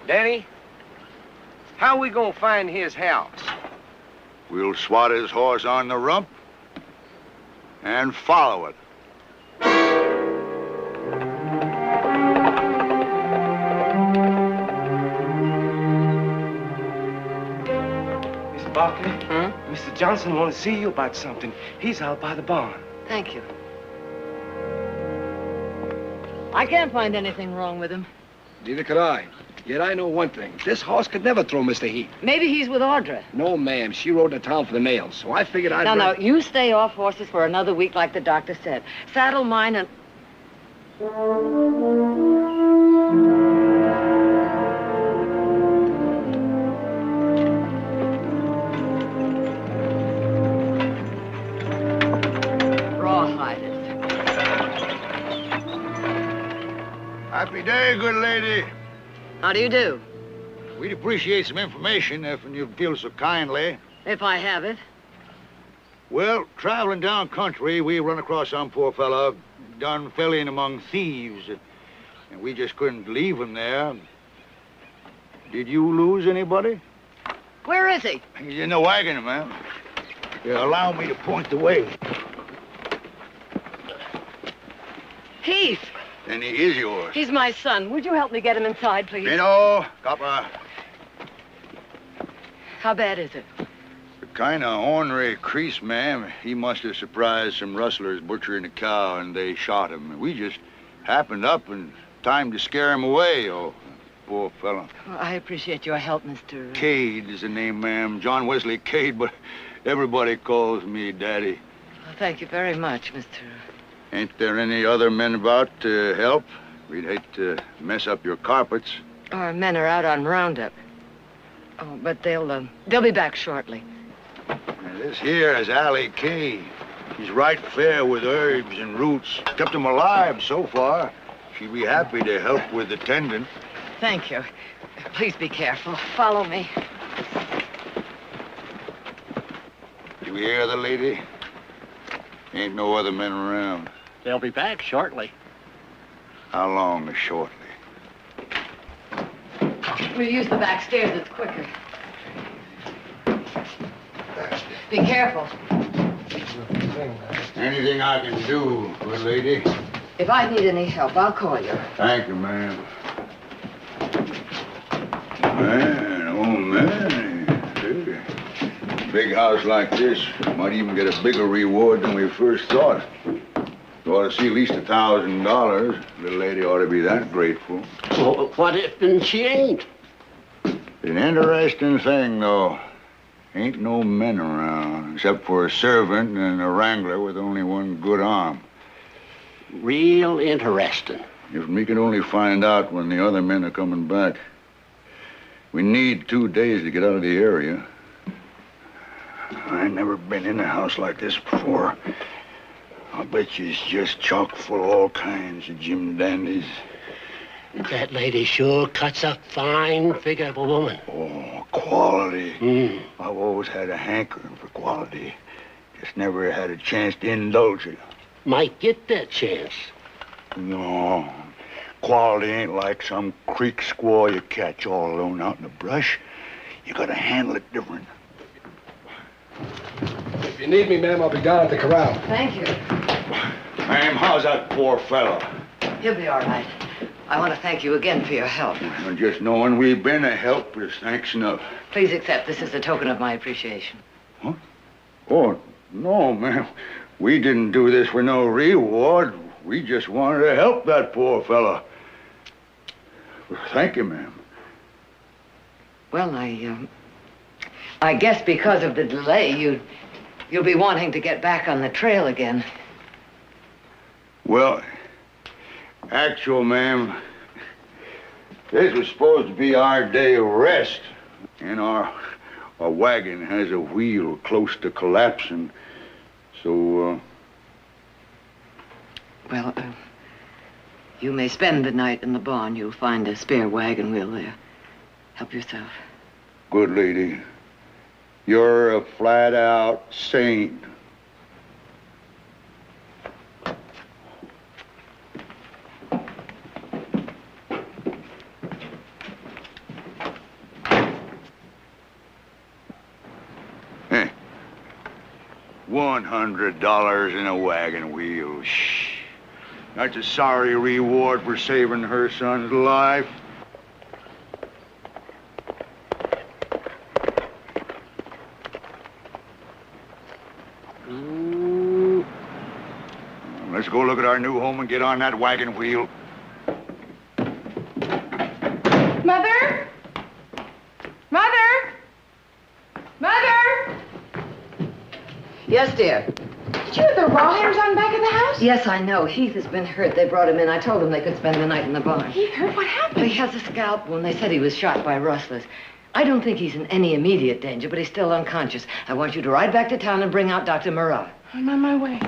Danny, how we gonna find his house? We'll swat his horse on the rump and follow it. Barkley. Huh? Mr. Johnson wants to see you about something. He's out by the barn. Thank you. I can't find anything wrong with him. Neither could I. Yet I know one thing. This horse could never throw Mr. Heath. Maybe he's with Audra. No, ma'am. She rode to town for the nails, so I figured I'd... No, you stay off horses for another week like the doctor said. Saddle mine and... Rawhide it. Happy day, good lady. How do you do? We'd appreciate some information if you'd feel so kindly. If I have it. Well, traveling down country, we run across some poor fella done fell in among thieves, and we just couldn't leave him there. Did you lose anybody? Where is he? He's in the wagon, ma'am. Allow me to point the way. Heath. Then he is yours. He's my son. Would you help me get him inside, please? Pino, copper. How bad is it? A kind of ornery crease, ma'am. He must have surprised some rustlers butchering a cow, and they shot him. We just happened up in time to scare him away. Oh, poor fellow. Well, I appreciate your help, Mr. Cade is the name, ma'am. John Wesley Cade, but everybody calls me Daddy. Well, thank you very much, Mr. Ain't there any other men about to help? We'd hate to mess up your carpets. Our men are out on roundup. Oh, but they'll be back shortly. Now, this here is Allie Kay. She's right fair with herbs and roots. Kept him alive so far. She'd be happy to help with the tendon. Thank you. Please be careful. Follow me. Do you hear the lady? Ain't no other men around. They'll be back shortly. How long is shortly? We'll use the back stairs. It's quicker. Be careful. Anything I can do, good lady? If I need any help, I'll call you. Thank you, ma'am. Man, oh, man. Big house like this might even get a bigger reward than we first thought. You ought to see at least $1,000. Little lady ought to be that grateful. Well, what if she ain't? An interesting thing, though. Ain't no men around, except for a servant and a wrangler with only one good arm. Real interesting. If we could only find out when the other men are coming back. We need 2 days to get out of the area. I never been in a house like this before. I'll bet you it's just chock full of all kinds of Jim dandies. That lady sure cuts a fine figure of a woman. Oh, quality. I've always had a hankering for quality. Just never had a chance to indulge it. Might get that chance. No. Quality ain't like some creek squaw you catch all alone out in the brush. You gotta handle it different. If you need me, ma'am, I'll be down at the corral. Thank you. Ma'am, how's that poor fellow? He'll be all right. I want to thank you again for your help. Well, just knowing we've been a help is thanks enough. Please accept this as a token of my appreciation. Huh? Oh, no, ma'am. We didn't do this for no reward. We just wanted to help that poor fellow. Well, thank you, ma'am. Well, I guess because of the delay, you'll be wanting to get back on the trail again. Well, actual, ma'am, this was supposed to be our day of rest. And our wagon has a wheel close to collapsing. So, Well, you may spend the night in the barn. You'll find a spare wagon wheel there. Help yourself. Good lady. You're a flat-out saint. Hey, $100 in a wagon wheel. Shh. That's a sorry reward for saving her son's life. let's go look at our new home and get on that wagon wheel. Mother? Mother? Mother? Yes, dear. Did you have the raw hairs on the back of the house? Yes, I know. Heath has been hurt. They brought him in. I told them they could spend the night in the barn. Heath hurt? What happened? Well, he has a scalp wound. They said he was shot by rustlers. I don't think he's in any immediate danger, but he's still unconscious. I want you to ride back to town and bring out Dr. Murat. I'm on my way.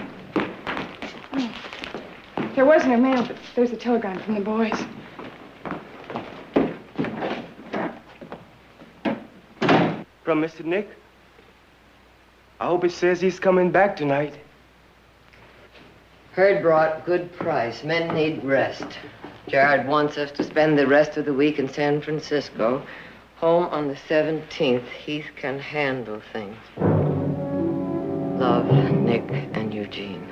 Oh. There was no mail, but there's a telegram from the boys. From Mr. Nick? I hope it says he's coming back tonight. Herd brought, good price. Men need rest. Jared wants us to spend the rest of the week in San Francisco. Home on the 17th. Heath can handle things. Love, Nick and Eugene.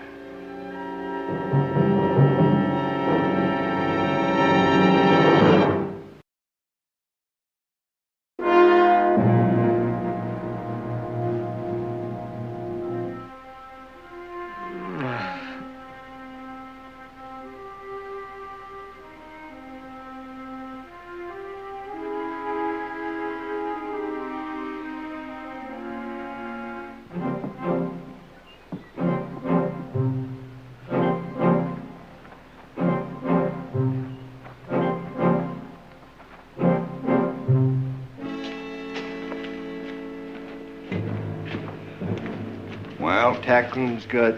Tackling's got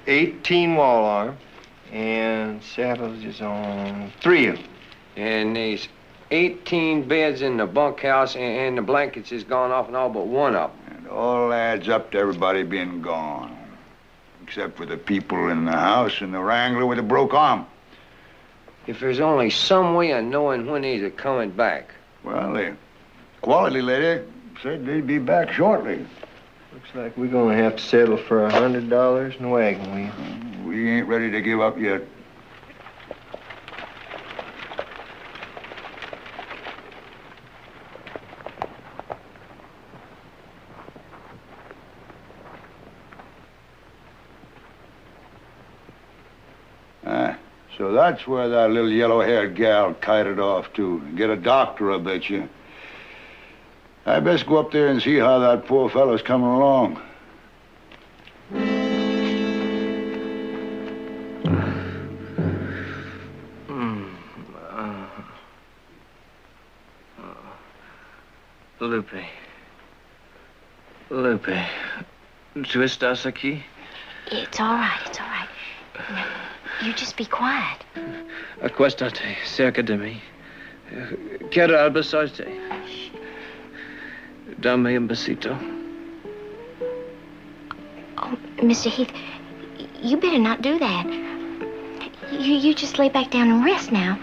18 wall arm, and saddles is on 3 of them. And there's 18 beds in the bunkhouse, and the blankets is gone off and all but one of them. It all adds up to everybody being gone, except for the people in the house and the wrangler with a broke arm. If there's only some way of knowing when these are coming back. Well, the quality lady said they'd be back shortly. Looks like we're gonna have to settle for $100 in a wagon wheel. We ain't ready to give up yet. So that's where that little yellow-haired gal kited off to. Get a doctor, I bet you. I best go up there and see how that poor fellow's coming along. Lupe. ¿Tú estás aquí? It's all right, it's all right. Now, you just be quiet. Acuéstate cerca de mí. Quiero abrazarte. Dame un besito. Oh, Mr. Heath, you better not do that. You just lay back down and rest now.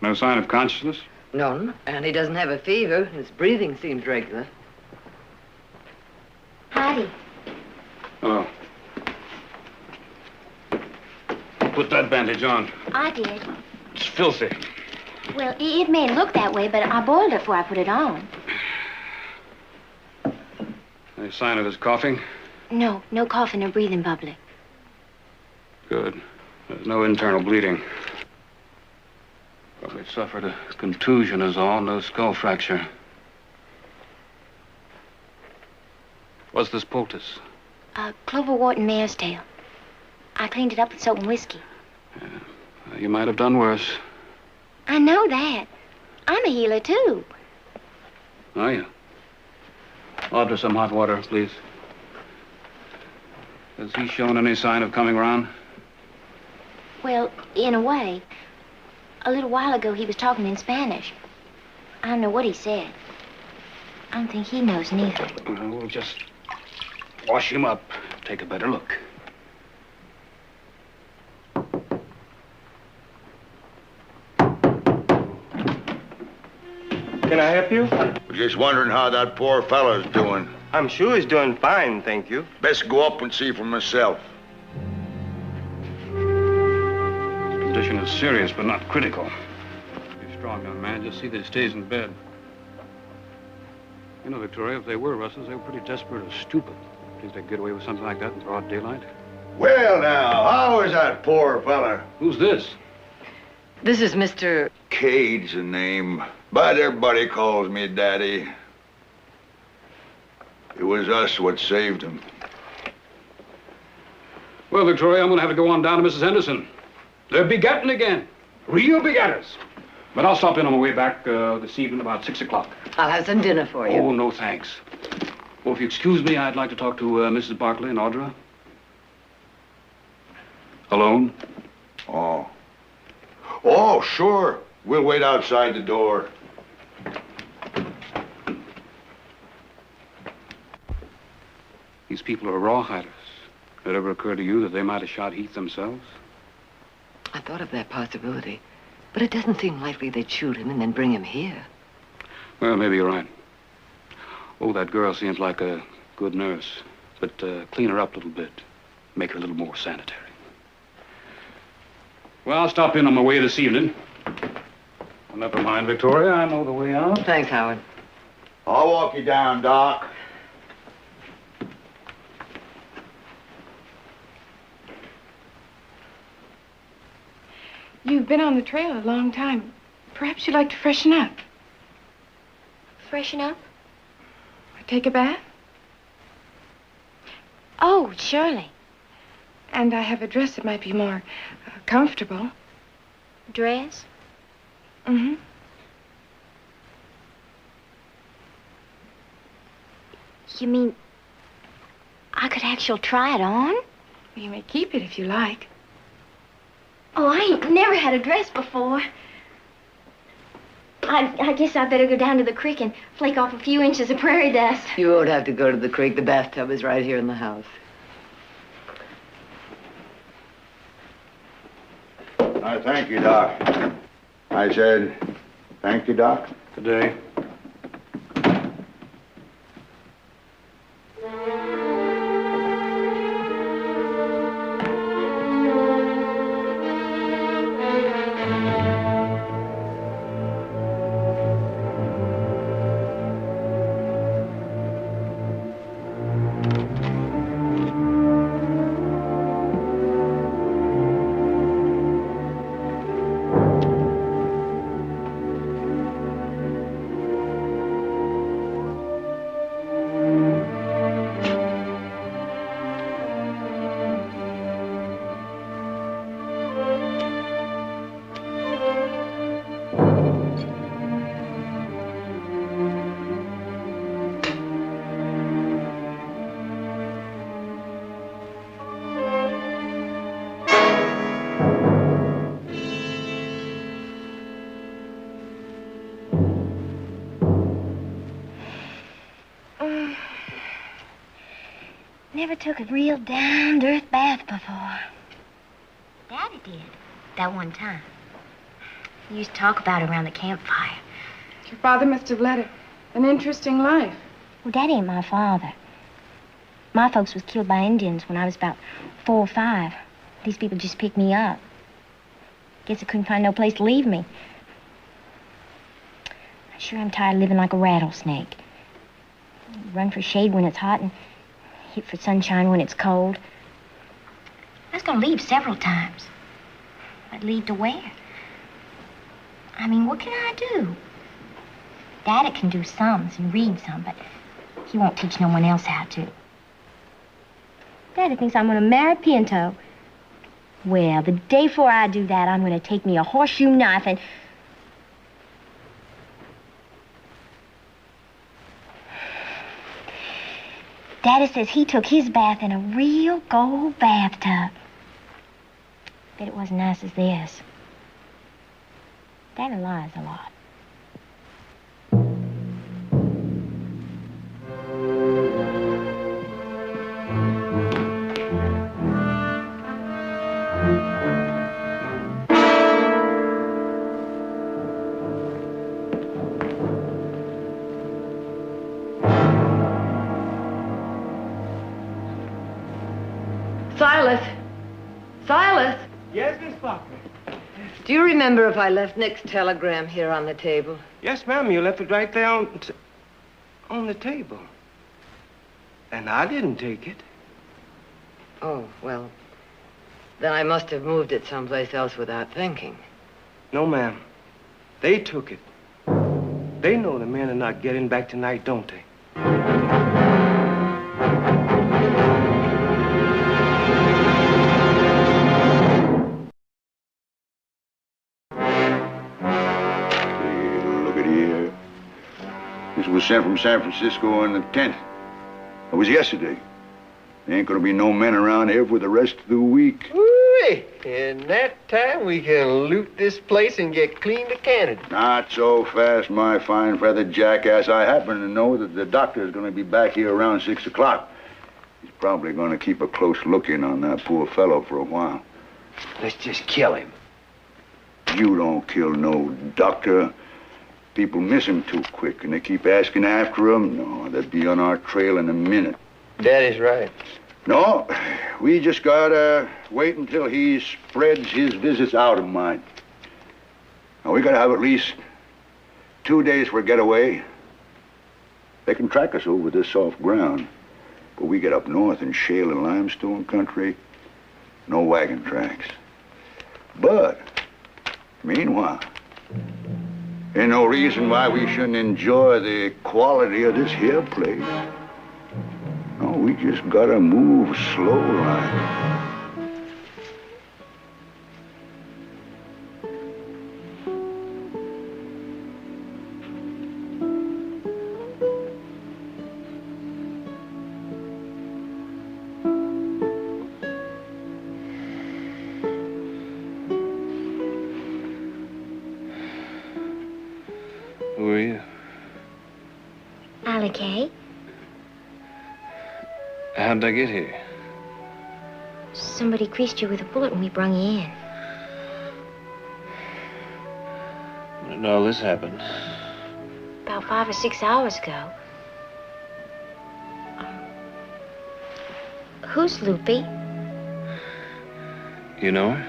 No sign of consciousness? None, and he doesn't have a fever. His breathing seems regular. Howdy. Hello. Put that bandage on. I did. It's filthy. Well, it may look that way, but I boiled it before I put it on. Any sign of his coughing? No coughing or breathing bubbly. Good. There's no internal bleeding. Probably suffered a contusion is all, no skull fracture. What's this poultice? Cloverwort and mare's tail. I cleaned it up with soap and whiskey. You might have done worse. I know that. I'm a healer, too. Are you? Order some hot water, please. Has he shown any sign of coming around? Well, in a way. A little while ago, he was talking in Spanish. I don't know what he said. I don't think he knows neither. Well, we'll just wash him up. Take a better look. Can I help you? Was just wondering how that poor fellow's doing. I'm sure he's doing fine, thank you. Best go up and see for myself. His condition is serious, but not critical. Be strong, young man. Just see that he stays in bed. You know, Victoria, if they were Russells, they were pretty desperate or stupid. Think they'd get away with something like that in broad daylight? Well, now, how is that poor fella? Who's this? This is Mr. Cade's the name, but everybody calls me Daddy. It was us what saved him. Well, Victoria, I'm going to have to go on down to Mrs. Henderson. They're begetting again. Real begetters. But I'll stop in on my way back this evening about 6 o'clock. I'll have some dinner for you. Oh, no thanks. Well, if you excuse me, I'd like to talk to Mrs. Barkley and Audra. Alone? Oh. Oh, sure. We'll wait outside the door. These people are rawhiders. Did it ever occur to you that they might have shot Heath themselves? I thought of that possibility, but it doesn't seem likely they'd shoot him and then bring him here. Well, maybe you're right. Oh, that girl seems like a good nurse, but clean her up a little bit. Make her a little more sanitary. Well, I'll stop in on my way this evening. Well, never mind, Victoria. I know the way out. Thanks, Howard. I'll walk you down, Doc. You've been on the trail a long time. Perhaps you'd like to freshen up. Freshen up? Take a bath? Oh, surely. And I have a dress that might be more comfortable. Dress? Mm-hmm. You mean I could actually try it on? You may keep it if you like. Oh, I ain't never had a dress before. I guess I better go down to the creek and flake off a few inches of prairie dust. You won't have to go to the creek. The bathtub is right here in the house. I thank you, Doc. I said, thank you, Doc. Good day. Never took a real down-to-earth bath before. Daddy did, that one time. He used to talk about it around the campfire. Your father must have led an interesting life. Well, Daddy ain't my father. My folks was killed by Indians when I was about 4 or 5. These people just picked me up. Guess they couldn't find no place to leave me. I sure am tired of living like a rattlesnake. Run for shade when it's hot and hit for sunshine when it's cold. I was gonna leave several times. But leave to where? I mean, what can I do? Daddy can do sums and read some, but he won't teach no one else how to. Daddy thinks I'm gonna marry Pinto. Well, the day before I do that, I'm gonna take me a horseshoe knife and... Daddy says he took his bath in a real gold bathtub. Bet it wasn't nice as this. Daddy lies a lot. Silas! Silas! Yes, Miss Barkley. Do you remember if I left Nick's telegram here on the table? Yes, ma'am. You left it right there on the table. And I didn't take it. Oh, well, then I must have moved it someplace else without thinking. No, ma'am. They took it. They know the men are not getting back tonight, don't they? Look at here. This was sent from San Francisco on the 10th. It was yesterday. There ain't gonna be no men around here for the rest of the week. Woo-wee! In that time, we can loot this place and get clean to Canada. Not so fast, my fine feathered jackass. I happen to know that the doctor's gonna be back here around 6 o'clock. He's probably gonna keep a close look in on that poor fellow for a while. Let's just kill him. You don't kill no doctor. People miss him too quick, and they keep asking after him. No, they'd be on our trail in a minute. Daddy's right. No, we just gotta wait until he spreads his visits out of mind. Now, we gotta have at least 2 days for a getaway. They can track us over this soft ground, but we get up north in shale and limestone country, no wagon tracks. But, meanwhile, ain't no reason why we shouldn't enjoy the quality of this here place. No, we just gotta move slow like. Who are you? Allie Kay. How'd I get here? Somebody creased you with a bullet when we brung you in. When did all this happen? About 5 or 6 hours ago. Who's Loopy? You know her?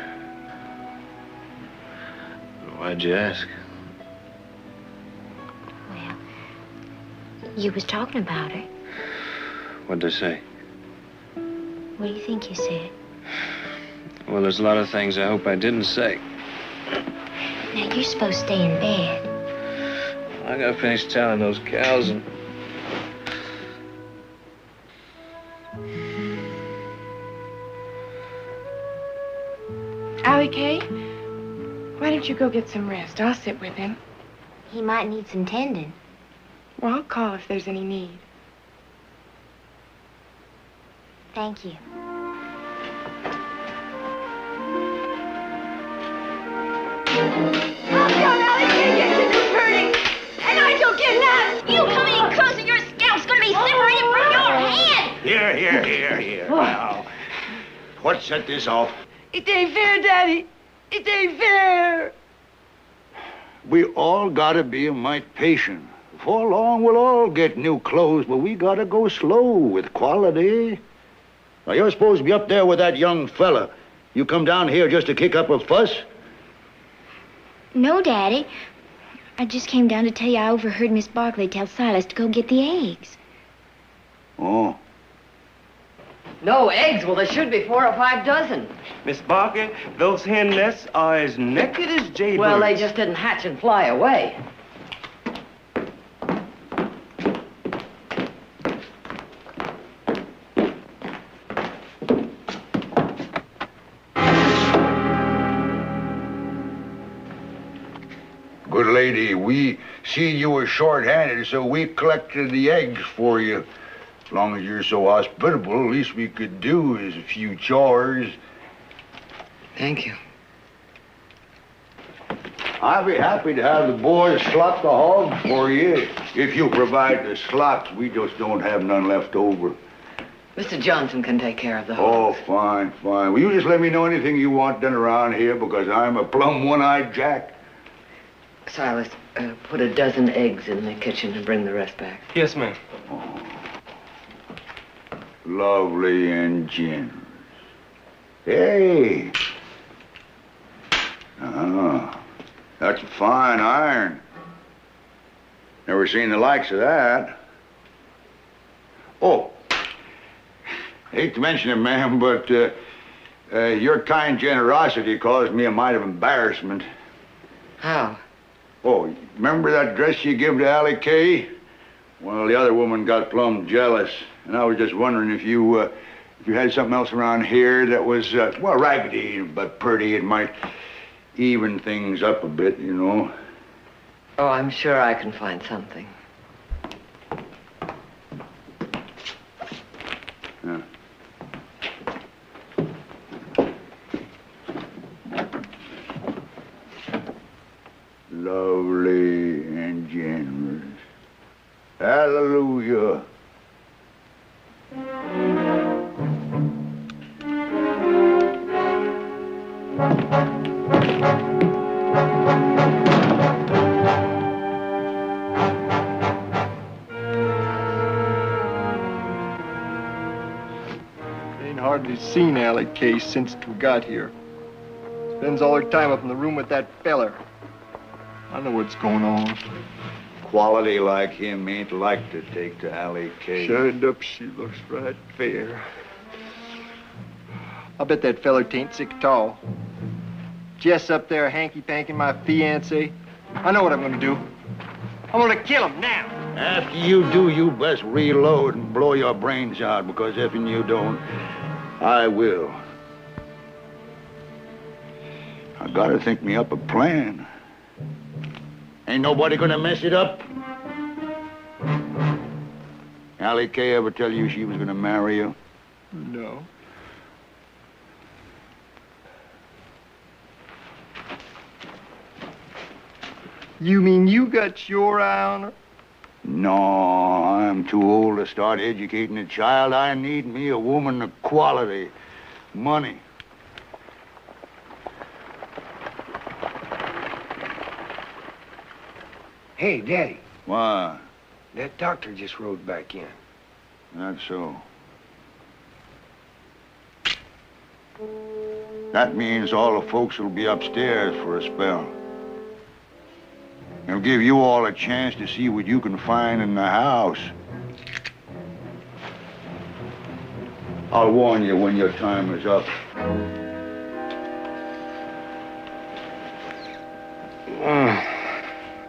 Why'd you ask? You was talking about her. What'd they say? What do you think you said? Well, there's a lot of things I hope I didn't say. Now, you're supposed to stay in bed. I gotta finish telling those cows and... Allie Kay, why don't you go get some rest? I'll sit with him. He might need some tending. Well, I'll call if there's any need. Thank you. You come any closer, your scalp's gonna be separated from your head! Here. Now, what set this off? It ain't fair, Daddy. It ain't fair. We all gotta be a mite patient. Before long, we'll all get new clothes, but we gotta go slow with quality. Now, you're supposed to be up there with that young fella. You come down here just to kick up a fuss? No, Daddy. I just came down to tell you I overheard Miss Barkley tell Silas to go get the eggs. Oh. No eggs? Well, there should be 4 or 5 dozen. Miss Barkley, those hen nests are as naked as jaybirds. Well, they just didn't hatch and fly away. Good lady, we see you were short-handed, so we collected the eggs for you. As long as you're so hospitable, the least we could do is a few chores. Thank you. I'd be happy to have the boys slop the hog for you. If you provide the slops, we just don't have none left over. Mr. Johnson can take care of the Oh, hogs. fine. Will you just let me know anything you want done around here, because I'm a plumb one-eyed jack. Silas, put a dozen eggs in the kitchen and bring the rest back. Yes, ma'am. Lovely and generous. Hey. Oh, that's a fine iron. Never seen the likes of that. Oh, hate to mention it, ma'am, but your kind generosity caused me a mite of embarrassment. How? Oh, remember that dress you gave to Allie Kay? Well, the other woman got plumb jealous, and I was just wondering if you had something else around here that was, well, raggedy but pretty. It might even things up a bit, you know. Oh, I'm sure I can find something. Yeah. Lovely and generous. Hallelujah. Ain't hardly seen Allie Kay since we got here. Spends all her time up in the room with that feller. I know what's going on. Quality like him ain't like to take to Allie Kay. Shined up, she looks right fair. I bet that feller tain't sick at all. Jess up there hanky-panking my fiancé. I know what I'm gonna do. I'm gonna kill him now. After you do, you best reload and blow your brains out, because if you don't, I will. I gotta think me up a plan. Ain't nobody gonna mess it up? Allie Kay ever tell you she was gonna marry you? No. You mean you got your eye on her? No, I'm too old to start educating a child. I need me a woman of quality. Money. Hey, Daddy, Why? that doctor just rode back in. That's so. That means all the folks will be upstairs for a spell. It'll give you all a chance to see what you can find in the house. I'll warn you when your time is up.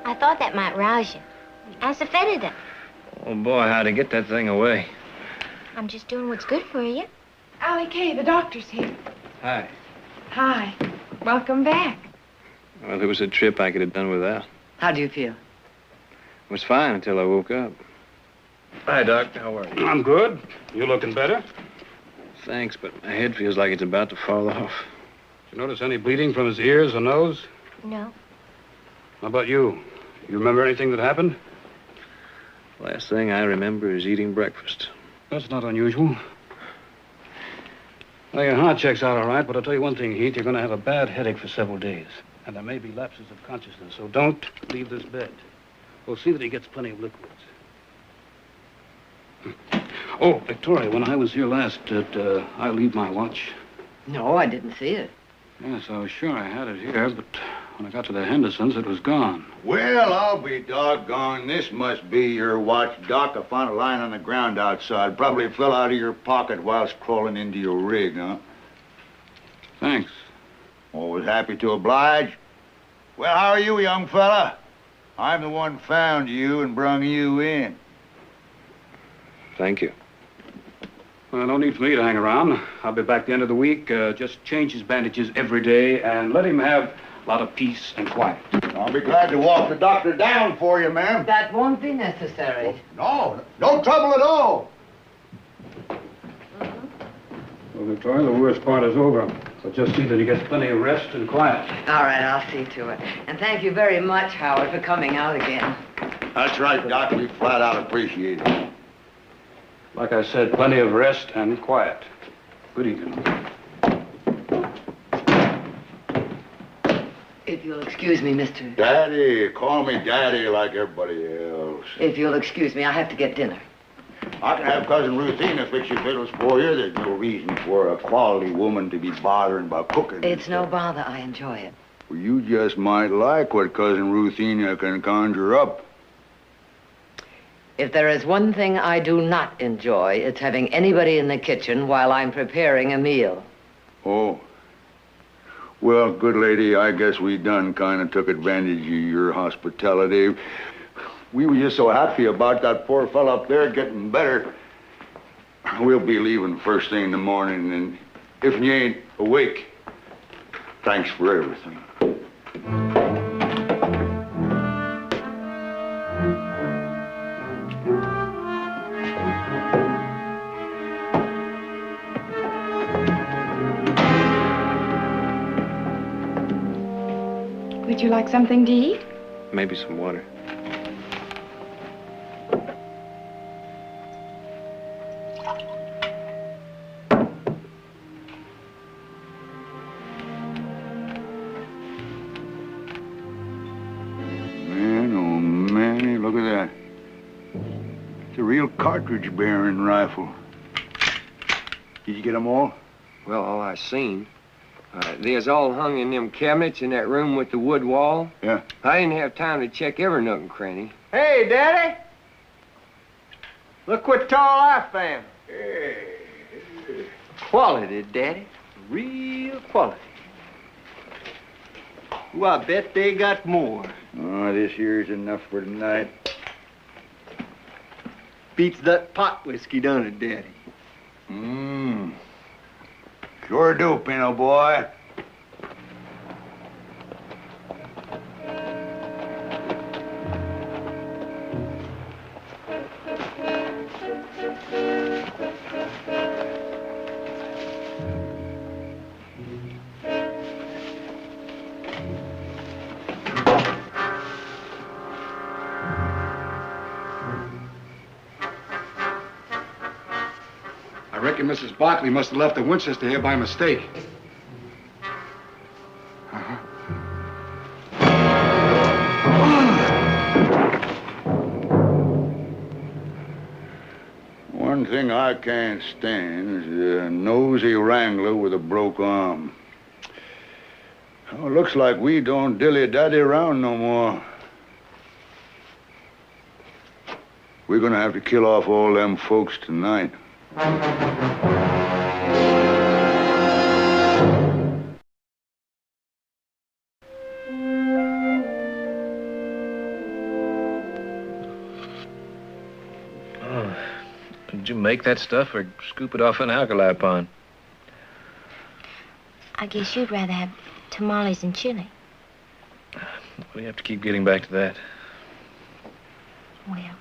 I thought that might rouse you. Ask the Federer. Oh, boy, how'd he get that thing away? I'm just doing what's good for you. Allie Kay, the doctor's here. Hi. Hi. Welcome back. Well, it was a trip I could have done without. How do you feel? It was fine until I woke up. Hi, Doc. How are you? I'm good. You looking better? Thanks, but my head feels like it's about to fall off. Did you notice any bleeding from his ears or nose? No. How about you? You remember anything that happened? Last thing I remember is eating breakfast. That's not unusual. Well, your heart checks out all right, but I'll tell you one thing, Heath. You're going to have a bad headache for several days. And there may be lapses of consciousness, so don't leave this bed. We'll see that he gets plenty of liquids. Oh, Victoria, when I was here last, did I leave my watch? No, I didn't see it. Yes, I was sure I had it here, but when I got to the Hendersons, it was gone. Well, I'll be doggone. This must be your watch, Doc. I found a line on the ground outside. Probably fell out of your pocket whilst crawling into your rig, huh? Thanks. Always happy to oblige. Well, how are you, young fella? I'm the one found you and brung you in. Thank you. Well, no need for me to hang around. I'll be back the end of the week. Just change his bandages every day and let him have a lot of peace and quiet. I'll be glad to walk the doctor down for you, ma'am. That won't be necessary. No, no trouble at all. Well, Victoria, the worst part is over. But just see that he gets plenty of rest and quiet. All right, I'll see to it. And thank you very much, Howard, for coming out again. That's right, Doc. We flat out appreciate it. Like I said, plenty of rest and quiet. Good evening. If you'll excuse me, Mr. Daddy. Call me Daddy like everybody else. If you'll excuse me, I have to get dinner. I can have Cousin Ruthina fix your victuals for you. There's no reason for a quality woman to be bothering about cooking. It's no bother. I enjoy it. Well, you just might like what Cousin Ruthina can conjure up. If there is one thing I do not enjoy, it's having anybody in the kitchen while I'm preparing a meal. Oh. Well, good lady, I guess we done kind of took advantage of your hospitality. We were just so happy about that poor fella up there getting better. We'll be leaving first thing in the morning, and if you ain't awake, thanks for everything. Would you like something to eat? Maybe some water. Man, oh, Manny, look at that. It's a real cartridge-bearing rifle. Did you get them all? Well, all I seen. There's all hung in them cabinets in that room with the wood wall. Yeah. I didn't have time to check every nook and cranny. Hey, Daddy! Look what tall I found. Hey. Quality, Daddy. Real quality. Well, I bet they got more. Oh, this here's enough for tonight. Beats that pot whiskey, don't it, Daddy? Mmm. Sure do, Pino boy. I reckon Mrs. Barkley must have left the Winchester here by mistake. One thing I can't stand is a nosy wrangler with a broke arm. Oh, looks like we don't dilly-dally around no more. We're gonna have to kill off all them folks tonight. Oh, did you make that stuff or scoop it off an alkali pond? I guess you'd rather have tamales and chili. We have to keep getting back to that. Well,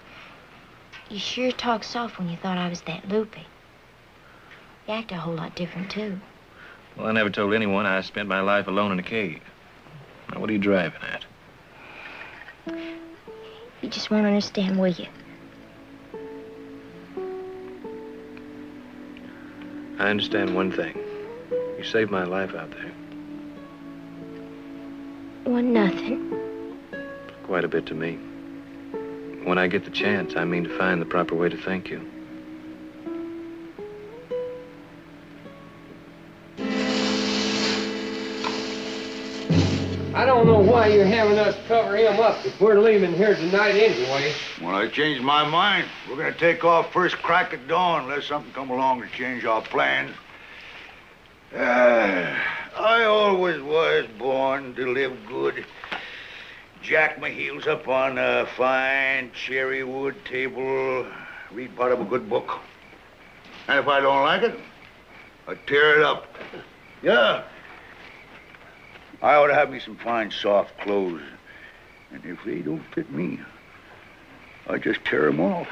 you sure talk soft when you thought I was that loopy. You act a whole lot different, too. Well, I never told anyone I spent my life alone in a cave. Now, what are you driving at? You just won't understand, will you? I understand one thing. You saved my life out there. Well, nothing. Quite a bit to me. When I get the chance, I mean to find the proper way to thank you. I don't know why you're having us cover him up if we're leaving here tonight anyway. Well, I changed my mind. We're gonna take off first crack at dawn unless something come along to change our plans. I always was born to live good. Jack my heels up on a fine cherry wood table, read part of a good book. And if I don't like it, I tear it up. Yeah. I ought to have me some fine, soft clothes. And if they don't fit me, I just tear them off.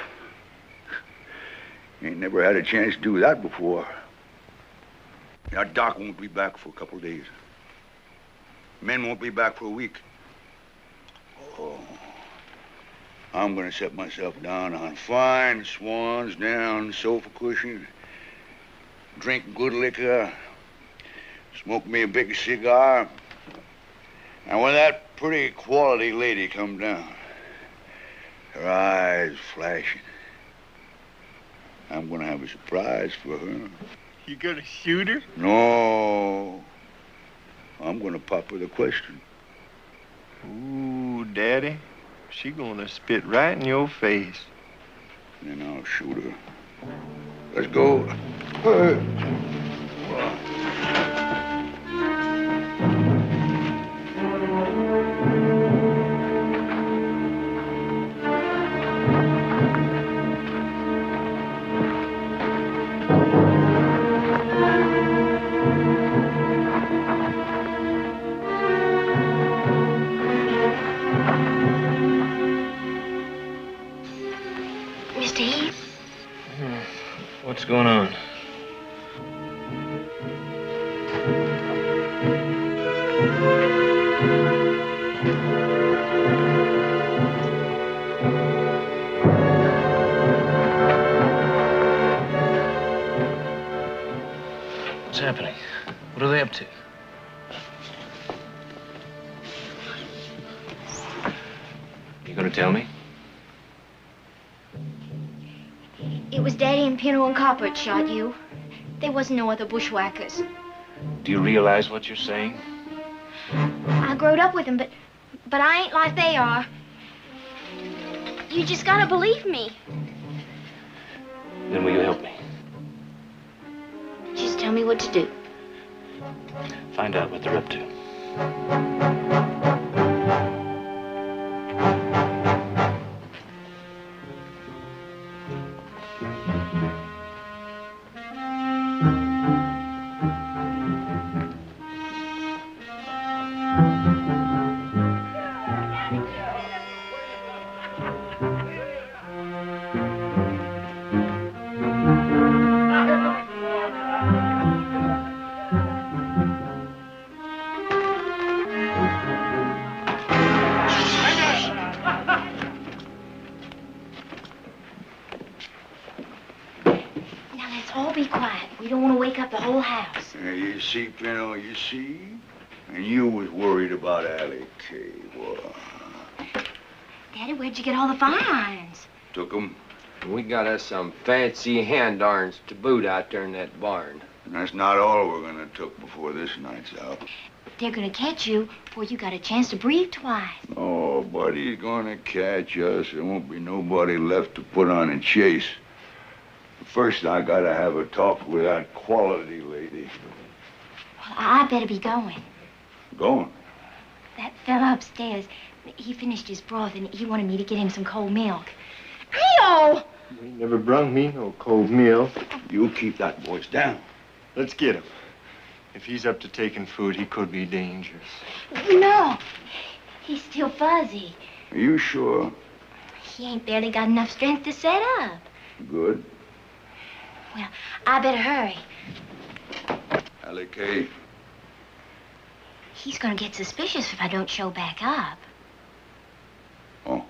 Ain't never had a chance to do that before. Now, Doc won't be back for a couple of days. Men won't be back for a week. Oh, I'm gonna set myself down on fine swans down sofa cushions, drink good liquor, smoke me a big cigar, and when that pretty quality lady come down, her eyes flashing, I'm gonna have a surprise for her. You gonna shoot her? No. I'm gonna pop her the question. Ooh, Daddy. She gonna spit right in your face. Then I'll shoot her. Let's go. Hey. Mr. Heath? What's going on? What's happening? What are they up to? You gonna tell me? It was Daddy and Pino and Copper that shot you. There wasn't no other bushwhackers. Do you realize what you're saying? I growed up with them, but I ain't like they are. You just gotta believe me. Then will you help me? Just tell me what to do. Find out what they're up to. Now let's all be quiet. We don't want to wake up the whole house. Yeah, you see, Pino, you see? And you was worried about Allie K. Boy. Daddy, where'd you get all the fire irons? Took 'em. We got us some fancy hand irons to boot out there in that barn. And that's not all we're gonna took before this night's out. They're gonna catch you before you got a chance to breathe twice. Nobody's gonna catch us. There won't be nobody left to put on a chase. First, I gotta have a talk with that quality lady. Well, I better be going. Going? That fella upstairs, he finished his broth and he wanted me to get him some cold milk. Pio! He never brung me no cold meal. You keep that voice down. Let's get him. If he's up to taking food, he could be dangerous. No, he's still fuzzy. Are you sure? He ain't barely got enough strength to set up. Good. Well, I better hurry. Allie K. He's gonna get suspicious if I don't show back up. Oh.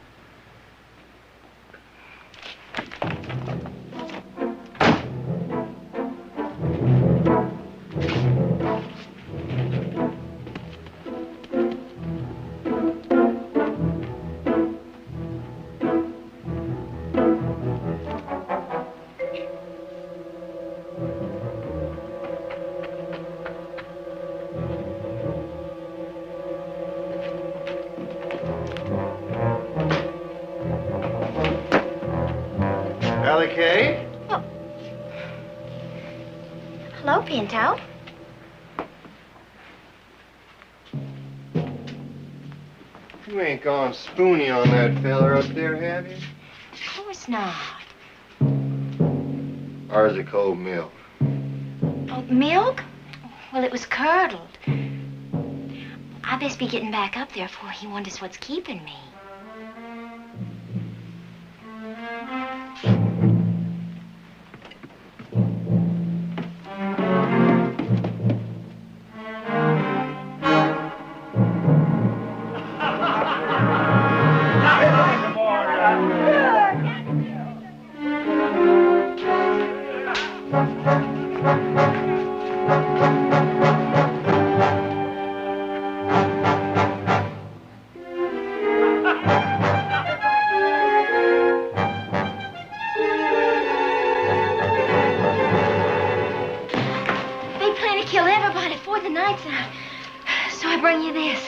Allie K? Oh. Hello, Pinto. You ain't gone spoony on that feller up there, have you? Of course not. Or is it cold milk? Oh, milk? Well, it was curdled. I best be getting back up there before he wonders what's keeping me. before the night's out. So I bring you this.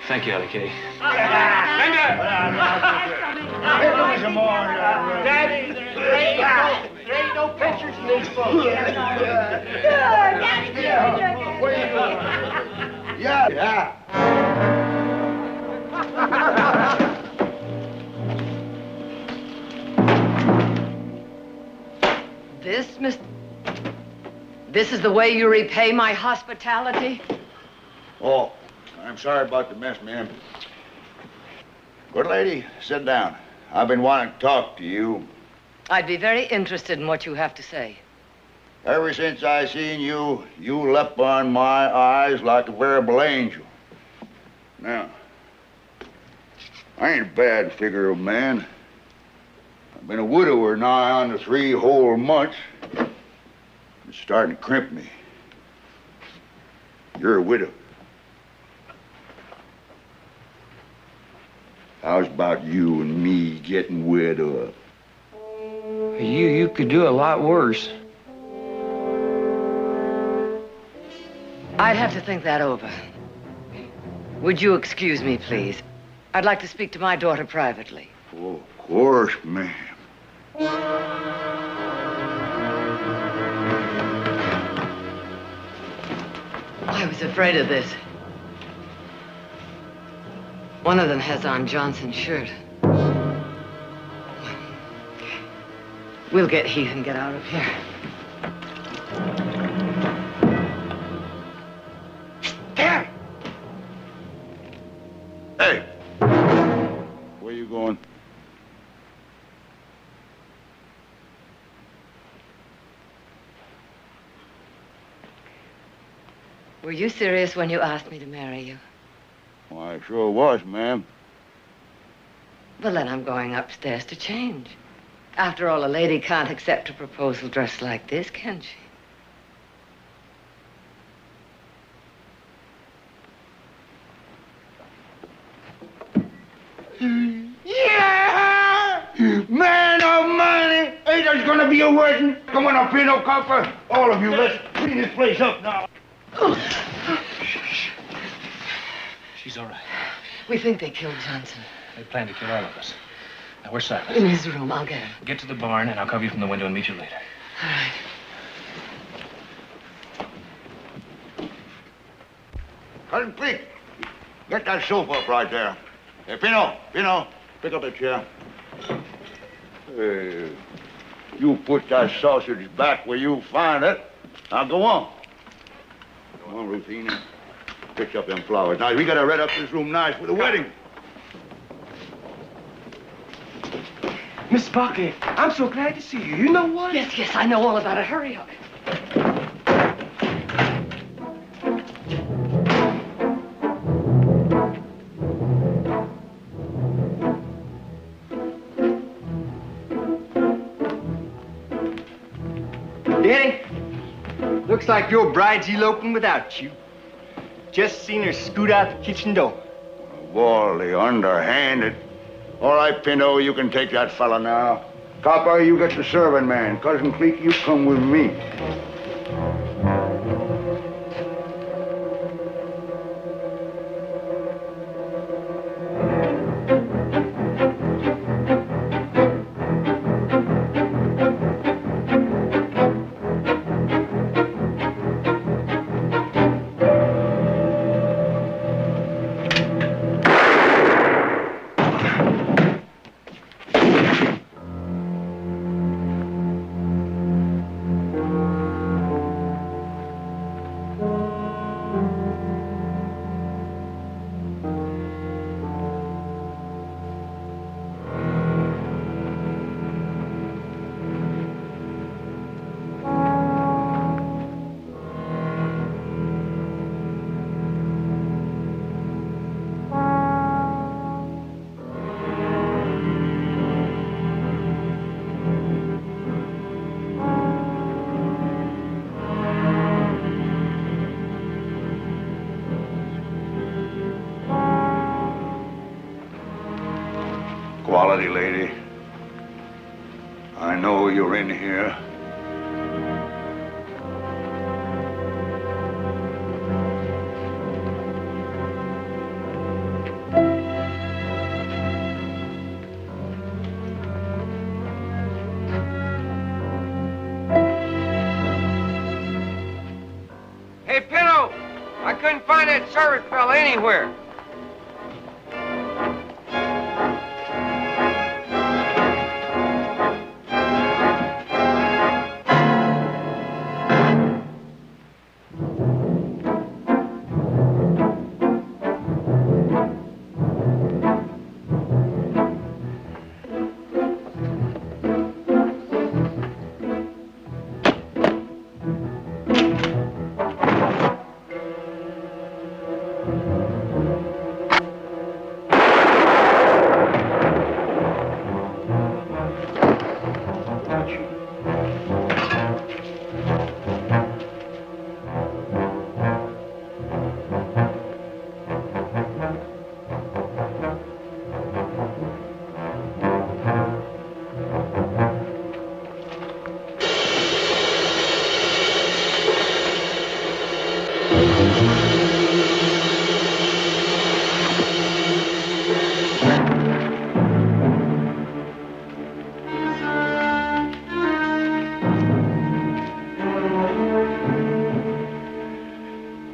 Thank you, Ellie Kay. Here's some more. Daddy, there ain't no pictures in these books. Yeah. This is the way you repay my hospitality? Oh, I'm sorry about the mess, ma'am. Good lady, sit down. I've been wanting to talk to you. I'd be very interested in what you have to say. Ever since I seen you, you leapt on my eyes like a veritable angel. Now, I ain't a bad figure of man. I've been a widower nigh on to 3 whole months. It's starting to crimp me. You're a widow. How's about you and me getting wed up? You could do a lot worse. I'd have to think that over. Would you excuse me, please? I'd like to speak to my daughter privately. Oh, of course, ma'am. I was afraid of this. One of them has on Johnson's shirt. We'll get Heath and get out of here. There! Hey! Where you going? Were you serious when you asked me to marry you? Well, I sure was, ma'am. Well, then I'm going upstairs to change. After all, a lady can't accept a proposal dressed like this, can she? Yeah! Man of money! Ain't there's gonna be a wedding? Come on up here, no copper. All of you, let's clean this place up now. She's all right. We think they killed Johnson. They plan to kill all of us. Now, where's Silas? In his room. I'll get him. Get to the barn, and I'll cover you from the window and meet you later. All right. Cousin Pete, get that sofa up right there. Hey, Pino, pick up a chair. Hey, you put that sausage back where you find it. Now, go on. Go on, Ruthina. Fix up them flowers. Now, we gotta red up this room nice for the wedding. Miss Barkley, I'm so glad to see you. You know what? Yes, I know all about it. Hurry up. Danny, looks like your bride's eloping without you. Just seen her scoot out the kitchen door. Wally, underhanded. All right, Pinto, you can take that fella now. Copper, you get the serving man. Cousin Cleek, you come with me. Quality lady, I know you're in here. Hey, Pinto! I couldn't find that servant fella anywhere.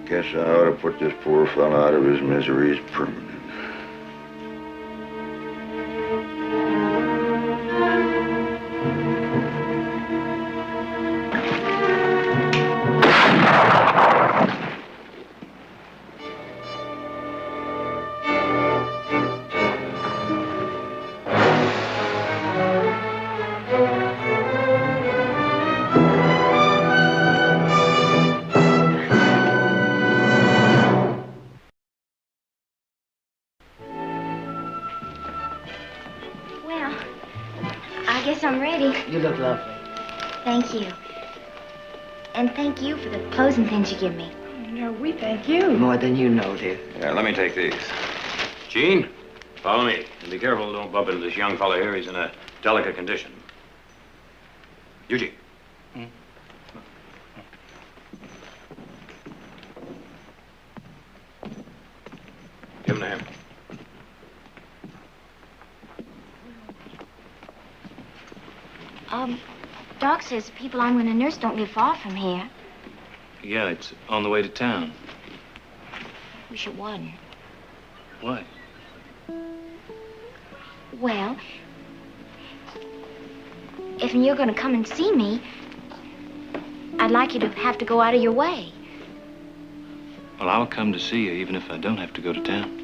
Guess I ought to put this poor fella out of his miseries permanent. I guess I'm ready. You look lovely. Thank you. And thank you for the clothes and things you give me. No, we thank you. More than you know, dear. Yeah, let me take these. Gene, follow me. And be careful, don't bump into this young fellow here. He's in a delicate condition. Eugene. Give him a hand. Doc says the people I'm going to nurse don't live far from here. Yeah, it's on the way to town. Wish it wasn't. Why? Well, if you're going to come and see me, I'd like you to have to go out of your way. Well, I'll come to see you even if I don't have to go to town.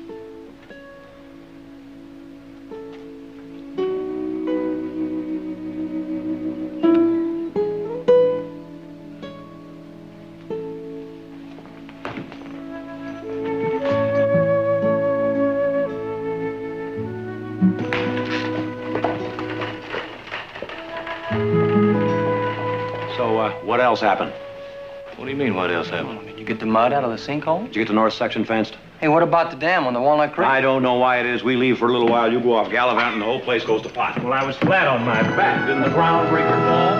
What else happened? What do you mean, what else happened? Did you get the mud out of the sinkhole? Did you get the north section fenced? Hey, what about the dam on the Walnut Creek? I don't know why it is. We leave for a little while, you go off gallivanting, and the whole place goes to pot. Well, I was flat on my back. Didn't the ground break or fall?